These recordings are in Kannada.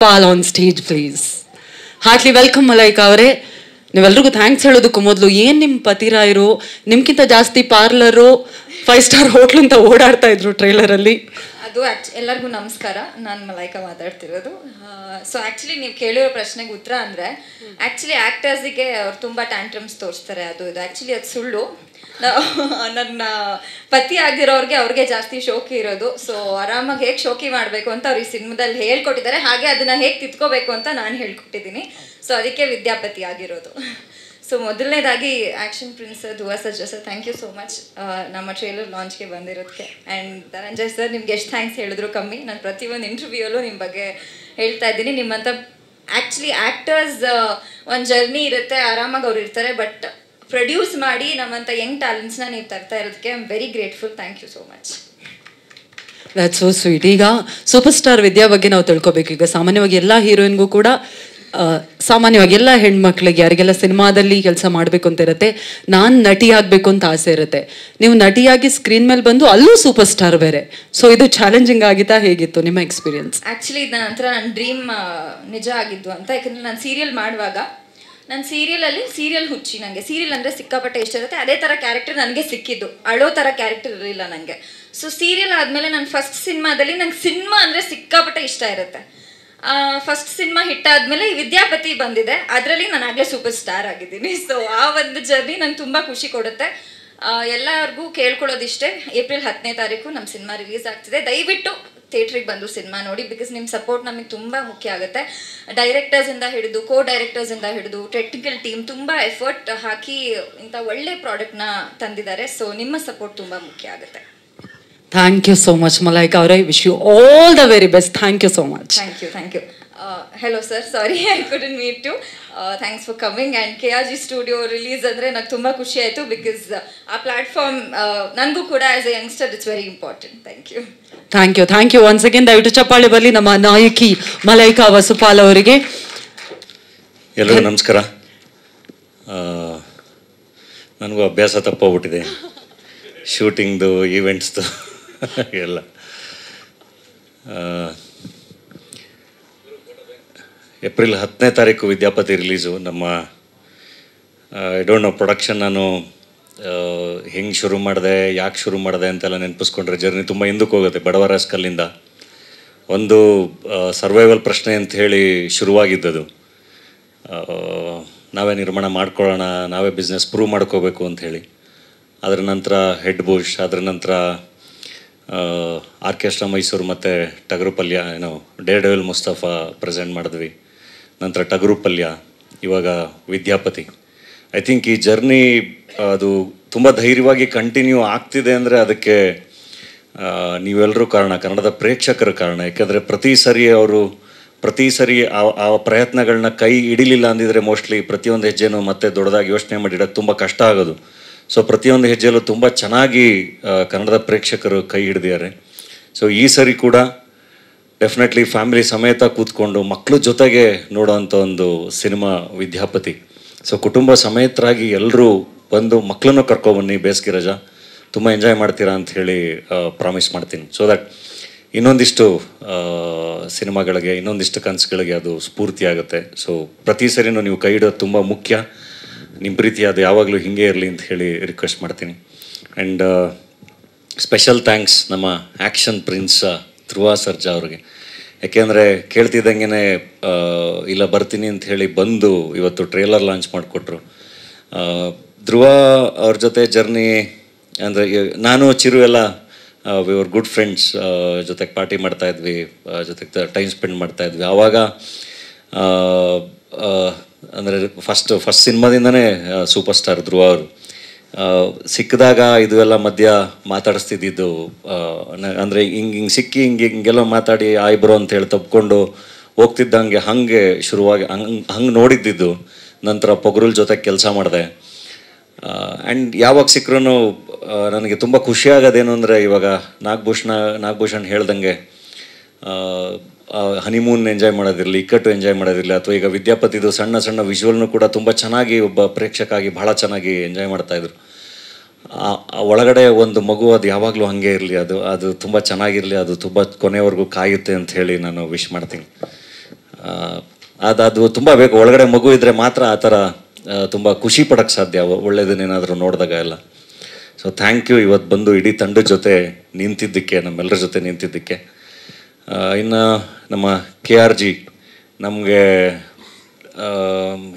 Pal on stage, please. Heartily welcome, Malaika ಅವರೇ. ನೀವೆಲ್ರಿಗೂ ಥ್ಯಾಂಕ್ಸ್ ಹೇಳೋದಕ್ಕೂ ಮೊದಲು ಏನು ನಿಮ್ಮ ಪತಿರಾಯರು ನಿಮ್ಗಿಂತ ಜಾಸ್ತಿ ಪಾರ್ಲರು 5-ಸ್ಟಾರ್ ಹೋಟ್ಲು ಅಂತ ಓಡಾಡ್ತಾ ಇದ್ರು ಟ್ರೈಲರಲ್ಲಿ. ಅದು ಎಲ್ಲರಿಗೂ ನಮಸ್ಕಾರ. ನಾನು ಮಲೈಕಾ ಮಾತಾಡ್ತಿರೋದು. ಸೊ ಆ್ಯಕ್ಚುಲಿ ನೀವು ಕೇಳಿರೋ ಪ್ರಶ್ನೆಗೆ ಉತ್ತರ ಅಂದರೆ ಆ್ಯಕ್ಚುಲಿ ಆ್ಯಕ್ಟರ್ಸಿಗೆ ಅವ್ರು ತುಂಬ ಟ್ಯಾಂಟ್ರಮ್ಸ್ ತೋರಿಸ್ತಾರೆ, ಅದು ಇದು. ಆ್ಯಕ್ಚುಲಿ ಅದು ಸುಳ್ಳು. ನನ್ನ ಪತಿ ಆಗಿರೋರಿಗೆ ಅವ್ರಿಗೆ ಜಾಸ್ತಿ ಶೋಕಿ ಇರೋದು. ಸೊ ಆರಾಮಾಗಿ ಹೇಗೆ ಶೋಕಿ ಮಾಡಬೇಕು ಅಂತ ಅವ್ರು ಈ ಸಿನಿಮಾದಲ್ಲಿ ಹೇಳ್ಕೊಟ್ಟಿದ್ದಾರೆ, ಹಾಗೆ ಅದನ್ನು ಹೇಗೆ ತಿದ್ಕೋಬೇಕು ಅಂತ ನಾನು ಹೇಳ್ಕೊಟ್ಟಿದ್ದೀನಿ. ಸೊ ಅದಕ್ಕೆ ವಿದ್ಯಾಪತಿ ಆಗಿರೋದು. ಸೊ ಮೊದಲನೇದಾಗಿ action prince Dhruva Sarja sir, thank you so much ನಮ್ಮ ಟ್ರೇಲರ್ ಲಾಂಚ್ಗೆ ಬಂದಿರೋದಕ್ಕೆ. ಆ್ಯಂಡ್ ಧನಂಜಯ್ ಸರ್, ನಿಮ್ಗೆ ಎಷ್ಟು ಥ್ಯಾಂಕ್ಸ್ ಹೇಳಿದ್ರು ಕಮ್ಮಿ. ನಾನು ಪ್ರತಿಯೊಂದು ಇಂಟರ್ವ್ಯೂಯಲ್ಲೂ ನಿಮ್ಮ ಬಗ್ಗೆ ಹೇಳ್ತಾ ಇದ್ದೀನಿ. ನಿಮ್ಮಂಥ ಆ್ಯಕ್ಚುಲಿ ಆ್ಯಕ್ಟರ್ಸ್ ಒಂದು ಜರ್ನಿ ಇರುತ್ತೆ, ಆರಾಮಾಗಿ ಅವ್ರು ಇರ್ತಾರೆ, ಬಟ್ ಪ್ರೊಡ್ಯೂಸ್ ಮಾಡಿ ನಮ್ಮಂಥ ಯಂಗ್ ಟ್ಯಾಲೆಂಟ್ಸ್ನ ನೀವು ತರ್ತಾ ಇರೋದಕ್ಕೆ I am very grateful. Thank you so much. That's so sweet. ಈಗ ಸೂಪರ್ ಸ್ಟಾರ್ ವಿದ್ಯಾ ಬಗ್ಗೆ ನಾವು ತಿಳ್ಕೊಬೇಕು. ಈಗ ಸಾಮಾನ್ಯವಾಗಿ ಎಲ್ಲ ಹೀರೋಯಿನ್ಗೂ ಕೂಡ ಸಾಮಾನ್ಯವಾಗಿ ಎಲ್ಲ ಹೆಣ್ಮಕ್ಳಿಗೆ ಯಾರಿಗೆಲ್ಲ ಸಿನಿಮಾದಲ್ಲಿ ಕೆಲಸ ಮಾಡಬೇಕು ಅಂತ ಇರುತ್ತೆ, ನಾನು ನಟಿ ಆಗಬೇಕು ಅಂತ ಆಸೆ ಇರುತ್ತೆ. ನೀವು ನಟಿಯಾಗಿ ಸ್ಕ್ರೀನ್ ಮೇಲೆ ಬಂದು ಅಲ್ಲೂ ಸೂಪರ್ ಸ್ಟಾರ್ ಬೇರೆ. ಸೊ ಇದು ಚಾಲೆಂಜಿಂಗ್ ಆಗಿತ್ತಾ, ಹೇಗಿತ್ತು ನಿಮ್ಮ ಎಕ್ಸ್ಪೀರಿಯನ್ಸ್? ಆ್ಯಕ್ಚುಲಿ ನಂತರ ನನ್ನ ಡ್ರೀಮ್ ನಿಜ ಆಗಿದ್ದು ಅಂತ. ಯಾಕಂದರೆ ನಾನು ಸೀರಿಯಲ್ ಮಾಡುವಾಗ ನನ್ನ ಸೀರಿಯಲ್ ಹುಚ್ಚಿ. ನನಗೆ ಸೀರಿಯಲ್ ಅಂದರೆ ಸಿಕ್ಕಾಪಟ್ಟೆ ಇಷ್ಟ ಇರುತ್ತೆ. ಅದೇ ಥರ ಕ್ಯಾರೆಕ್ಟರ್ ನನಗೆ ಸಿಕ್ಕಿದ್ದು, ಅಳೋ ಥರ ಕ್ಯಾರೆಕ್ಟರ್ ಇರಲಿಲ್ಲ ನನಗೆ. ಸೊ ಸೀರಿಯಲ್ ಆದಮೇಲೆ ನನ್ನ ಫಸ್ಟ್ ಸಿನಿಮಾದಲ್ಲಿ ನಂಗೆ ಸಿನಿಮಾ ಅಂದರೆ ಸಿಕ್ಕಾಪಟ್ಟೆ ಇಷ್ಟ ಇರುತ್ತೆ. ಫಸ್ಟ್ ಸಿನಿಮಾ ಹಿಟ್ ಆದಮೇಲೆ ಈ ವಿದ್ಯಾಪತಿ ಬಂದಿದೆ, ಅದರಲ್ಲಿ ನಾನು ಆಗಲೇ ಸೂಪರ್ ಸ್ಟಾರ್ ಆಗಿದ್ದೀನಿ. ಸೊ ಆ ಒಂದು ಜರ್ನಿ ನಂಗೆ ತುಂಬ ಖುಷಿ ಕೊಡುತ್ತೆ. ಎಲ್ಲರಿಗೂ ಕೇಳ್ಕೊಳ್ಳೋದಿಷ್ಟೇ, ಏಪ್ರಿಲ್ 10ನೇ ತಾರೀಕು ನಮ್ಮ ಸಿನಿಮಾ ರಿಲೀಸ್ ಆಗ್ತಿದೆ. ದಯವಿಟ್ಟು ಥಿಯೇಟ್ರಿಗೆ ಬಂದು ಸಿನಿಮಾ ನೋಡಿ, ಬಿಕಾಸ್ ನಿಮ್ಮ ಸಪೋರ್ಟ್ ನಮಗೆ ತುಂಬ ಮುಖ್ಯ ಆಗುತ್ತೆ. ಡೈರೆಕ್ಟರ್ಸಿಂದ ಹಿಡಿದು ಡೈರೆಕ್ಟರ್ಸಿಂದ ಹಿಡಿದು ಟೆಕ್ನಿಕಲ್ ಟೀಮ್ ತುಂಬ ಎಫರ್ಟ್ ಹಾಕಿ ಇಂಥ ಒಳ್ಳೆ ಪ್ರಾಡಕ್ಟ್ನ ತಂದಿದ್ದಾರೆ. ಸೊ ನಿಮ್ಮ ಸಪೋರ್ಟ್ ತುಂಬ ಮುಖ್ಯ ಆಗುತ್ತೆ. Thank you so much Malaika ಅವರೇ. Wish you all the very best. Thank you so much. Thank you. Hello sir, sorry I couldn't meet you. Thanks for coming. And KRG studio release ಅಂದರೆ ನಂಗೆ ತುಂಬ ಖುಷಿ ಆಯಿತು, ಬಿಕಾಸ್ ಆ ಪ್ಲ್ಯಾಟ್ಫಾರ್ಮ್ ನನಗೂ ಕೂಡ as a youngster it's very important. Thank you once again. ದಯವಿಟ್ಟು ಚಪ್ಪಾಳೆ ಬರಲಿ ನಮ್ಮ ನಾಯಕಿ ಮಲೈಕಾ ವಸುಪಾಲ್ ಅವರಿಗೆ. ಎಲ್ಲರಿಗೂ ನಮಸ್ಕಾರ. ನನಗೂ ಅಭ್ಯಾಸ ತಪ್ಪೋಗ್ಬಿಟ್ಟಿದೆ ಶೂಟಿಂಗ್ದು, ಈವೆಂಟ್ಸ್ದು ಎಲ್ಲ. ಏಪ್ರಿಲ್ 10ನೇ ತಾರೀಕು ವಿದ್ಯಾಪತಿ ರಿಲೀಸು. ನಮ್ಮ ಐ ಡೋಂಟ್ ನೋ ಪ್ರೊಡಕ್ಷನ್ ನಾನು ಹೆಂಗೆ ಶುರು ಮಾಡಿದೆ, ಯಾಕೆ ಶುರು ಮಾಡಿದೆ ಅಂತೆಲ್ಲ ನೆನಪಿಸ್ಕೊಂಡ್ರೆ ಜರ್ನಿ ತುಂಬ ಹಿಂದಕ್ಕೆ ಹೋಗುತ್ತೆ. ಬಡವರ ಸ್ಕಲ್ಲಿಂದ ಒಂದು ಸರ್ವೈವಲ್ ಪ್ರಶ್ನೆ ಅಂತ ಹೇಳಿ ಶುರುವಾಗಿದ್ದದು. ನಾವೇ ನಿರ್ಮಾಣ ಮಾಡ್ಕೊಳ್ಳೋಣ, ನಾವೇ ಬಿಸ್ನೆಸ್ ಪ್ರೂವ್ ಮಾಡ್ಕೋಬೇಕು ಅಂಥೇಳಿ. ಅದರ ನಂತರ ಹೆಡ್ ಬುಷ್, ಅದರ ನಂತರ ಆರ್ಕೆಸ್ಟ್ರಾ ಮೈಸೂರು ಮತ್ತು ಟಗರು ಪಲ್ಯ, ಡೇರ್ ಡೆವಿಲ್ ಮುಸ್ತಫಾ ಪ್ರೆಸೆಂಟ್ ಮಾಡಿದ್ವಿ. ನಂತರ ಟಗರು ಪಲ್ಯ, ಇವಾಗ ವಿದ್ಯಾಪತಿ. ಐ ಥಿಂಕ್ ಈ ಜರ್ನಿ ಅದು ತುಂಬ ಧೈರ್ಯವಾಗಿ ಕಂಟಿನ್ಯೂ ಆಗ್ತಿದೆ ಅಂದರೆ ಅದಕ್ಕೆ ನೀವೆಲ್ಲರೂ ಕಾರಣ, ಕನ್ನಡದ ಪ್ರೇಕ್ಷಕರ ಕಾರಣ. ಯಾಕೆಂದರೆ ಪ್ರತಿ ಸರಿ ಆ ಪ್ರಯತ್ನಗಳನ್ನ ಕೈ ಹಿಡಿಲಿಲ್ಲ ಅಂದಿದ್ರೆ ಮೋಸ್ಟ್ಲಿ ಪ್ರತಿಯೊಂದು ಹೆಜ್ಜೆನೂ ಮತ್ತೆ ದೊಡ್ಡದಾಗಿ ಯೋಚನೆ ಮಾಡಿಡೋದು ತುಂಬ ಕಷ್ಟ ಆಗೋದು. ಸೊ ಪ್ರತಿಯೊಂದು ಹೆಜ್ಜೆಯಲ್ಲೂ ತುಂಬ ಚೆನ್ನಾಗಿ ಕನ್ನಡದ ಪ್ರೇಕ್ಷಕರು ಕೈ ಹಿಡಿದಿದ್ದಾರೆ. ಸೊ ಈ ಸರಿ ಕೂಡ ಡೆಫಿನೆಟ್ಲಿ ಫ್ಯಾಮಿಲಿ ಸಮೇತ ಕೂತ್ಕೊಂಡು ಮಕ್ಕಳ ಜೊತೆಗೆ ನೋಡೋವಂಥ ಒಂದು ಸಿನಿಮಾ ವಿದ್ಯಾಪತಿ. ಸೊ ಕುಟುಂಬ ಸಮೇತರಾಗಿ ಎಲ್ಲರೂ ಬಂದು ಮಕ್ಕಳನ್ನು ಕರ್ಕೊಬನ್ನಿ. ಬೇಸಿಗೆ ರಜಾ ತುಂಬ ಎಂಜಾಯ್ ಮಾಡ್ತೀರಾ ಅಂತ ಹೇಳಿ ಪ್ರಾಮಿಸ್ ಮಾಡ್ತೀನಿ. ಸೊ ದಟ್ ಇನ್ನೊಂದಿಷ್ಟು ಸಿನಿಮಾಗಳಿಗೆ, ಇನ್ನೊಂದಿಷ್ಟು ಕನಸುಗಳಿಗೆ ಅದು ಸ್ಫೂರ್ತಿ ಆಗುತ್ತೆ. ಸೊ ಪ್ರತಿ ಸರಿನೂ ನೀವು ಕೈ ಹಿಡೋದು ತುಂಬ ಮುಖ್ಯ. ನಿಮ್ಮ ಪ್ರೀತಿ ಅದು ಯಾವಾಗಲೂ ಹೀಗೆ ಇರಲಿ ಅಂತ ಹೇಳಿ ರಿಕ್ವೆಸ್ಟ್ ಮಾಡ್ತೀನಿ. ಆ್ಯಂಡ್ ಸ್ಪೆಷಲ್ ಥ್ಯಾಂಕ್ಸ್ ನಮ್ಮ ಆ್ಯಕ್ಷನ್ ಪ್ರಿನ್ಸ್ ಧ್ರುವ ಸರ್ಜಾ ಅವ್ರಿಗೆ. ಯಾಕೆಂದರೆ ಕೇಳ್ತಿದ್ದಂಗೆ ಇಲ್ಲ ಬರ್ತೀನಿ ಅಂತ ಹೇಳಿ ಬಂದು ಇವತ್ತು ಟ್ರೇಲರ್ ಲಾಂಚ್ ಮಾಡಿಕೊಟ್ರು. ಧ್ರುವ ಅವ್ರ ಜೊತೆ ಜರ್ನಿ ಅಂದರೆ ನಾನು ಚಿರು ಎಲ್ಲ ವಿ ಆರ್ ಗುಡ್ ಫ್ರೆಂಡ್ಸ್, ಜೊತೆಗೆ ಪಾರ್ಟಿ ಮಾಡ್ತಾಯಿದ್ವಿ, ಜೊತೆಗೆ ಟೈಮ್ ಸ್ಪೆಂಡ್ ಮಾಡ್ತಾಯಿದ್ವಿ. ಆವಾಗ ಅಂದರೆ ಫಸ್ಟ್ ಸಿನಿಮಾದಿಂದನೇ ಸೂಪರ್ ಸ್ಟಾರ್ ಧ್ರುವ ಅವರು. ಸಿಕ್ಕಿದಾಗ ಇದು ಎಲ್ಲ ಮಧ್ಯ ಮಾತಾಡಿಸ್ತಿದ್ದು, ಅಂದರೆ ಹಿಂಗೆ ಸಿಕ್ಕಿ ಹಿಂಗೆಲ್ಲ ಮಾತಾಡಿ ಆಯ್ಬ್ರೋ ಅಂತ ಹೇಳಿ ತಪ್ಕೊಂಡು ಹೋಗ್ತಿದ್ದಂಗೆ ಹಾಗೆ ಶುರುವಾಗಿ ಹಂಗೆ ನೋಡಿದ್ದಿದ್ದು. ನಂತರ ಪೊಗರುಲ್ ಜೊತೆ ಕೆಲಸ ಮಾಡಿದೆ. ಆ್ಯಂಡ್ ಯಾವಾಗ ಸಿಕ್ಕರೂ ನನಗೆ ತುಂಬ ಖುಷಿಯಾಗೋದೇನು ಅಂದರೆ ಇವಾಗ ನಾಗಭೂಷಣ್ ಹೇಳ್ದಂಗೆ ಹನಿಮೂನ್ ಎಂಜಾಯ್ ಮಾಡೋದಿರಲಿ, ಇಕ್ಕಟ್ಟು ಎಂಜಾಯ್ ಮಾಡೋದಿರಲಿ, ಅಥವಾ ಈಗ ವಿದ್ಯಾಪತಿದು ಸಣ್ಣ ವಿಜುವಲ್ನು ಕೂಡ ತುಂಬ ಚೆನ್ನಾಗಿ ಒಬ್ಬ ಪ್ರೇಕ್ಷಕ ಆಗಿ ಭಾಳ ಚೆನ್ನಾಗಿ ಎಂಜಾಯ್ ಮಾಡ್ತಾಯಿದ್ರು. ಒಳಗಡೆ ಒಂದು ಮಗು ಅದು ಯಾವಾಗಲೂ ಹಾಗೆ ಇರಲಿ, ಅದು ತುಂಬ ಚೆನ್ನಾಗಿರಲಿ, ಅದು ತುಂಬ ಕೊನೆವರೆಗೂ ಕಾಯುತ್ತೆ ಅಂತ ಹೇಳಿ ನಾನು ವಿಶ್ ಮಾಡ್ತೀನಿ. ಅದು ತುಂಬ ಬೇಕು. ಒಳಗಡೆ ಮಗು ಇದ್ದರೆ ಮಾತ್ರ ಆ ಥರ ತುಂಬ ಖುಷಿ ಪಡೋಕ್ಕೆ ಸಾಧ್ಯ ಒಳ್ಳೆಯದನ್ನೇನಾದರೂ ನೋಡಿದಾಗ ಎಲ್ಲ. ಸೊ ಥ್ಯಾಂಕ್ ಯು ಇವತ್ತು ಬಂದು ಇಡೀ ತಂಡದ ಜೊತೆ ನಿಂತಿದ್ದಕ್ಕೆ, ನಮ್ಮೆಲ್ಲರ ಜೊತೆ ನಿಂತಿದ್ದಕ್ಕೆ. ಇನ್ನು ನಮ್ಮ KRG ನಮಗೆ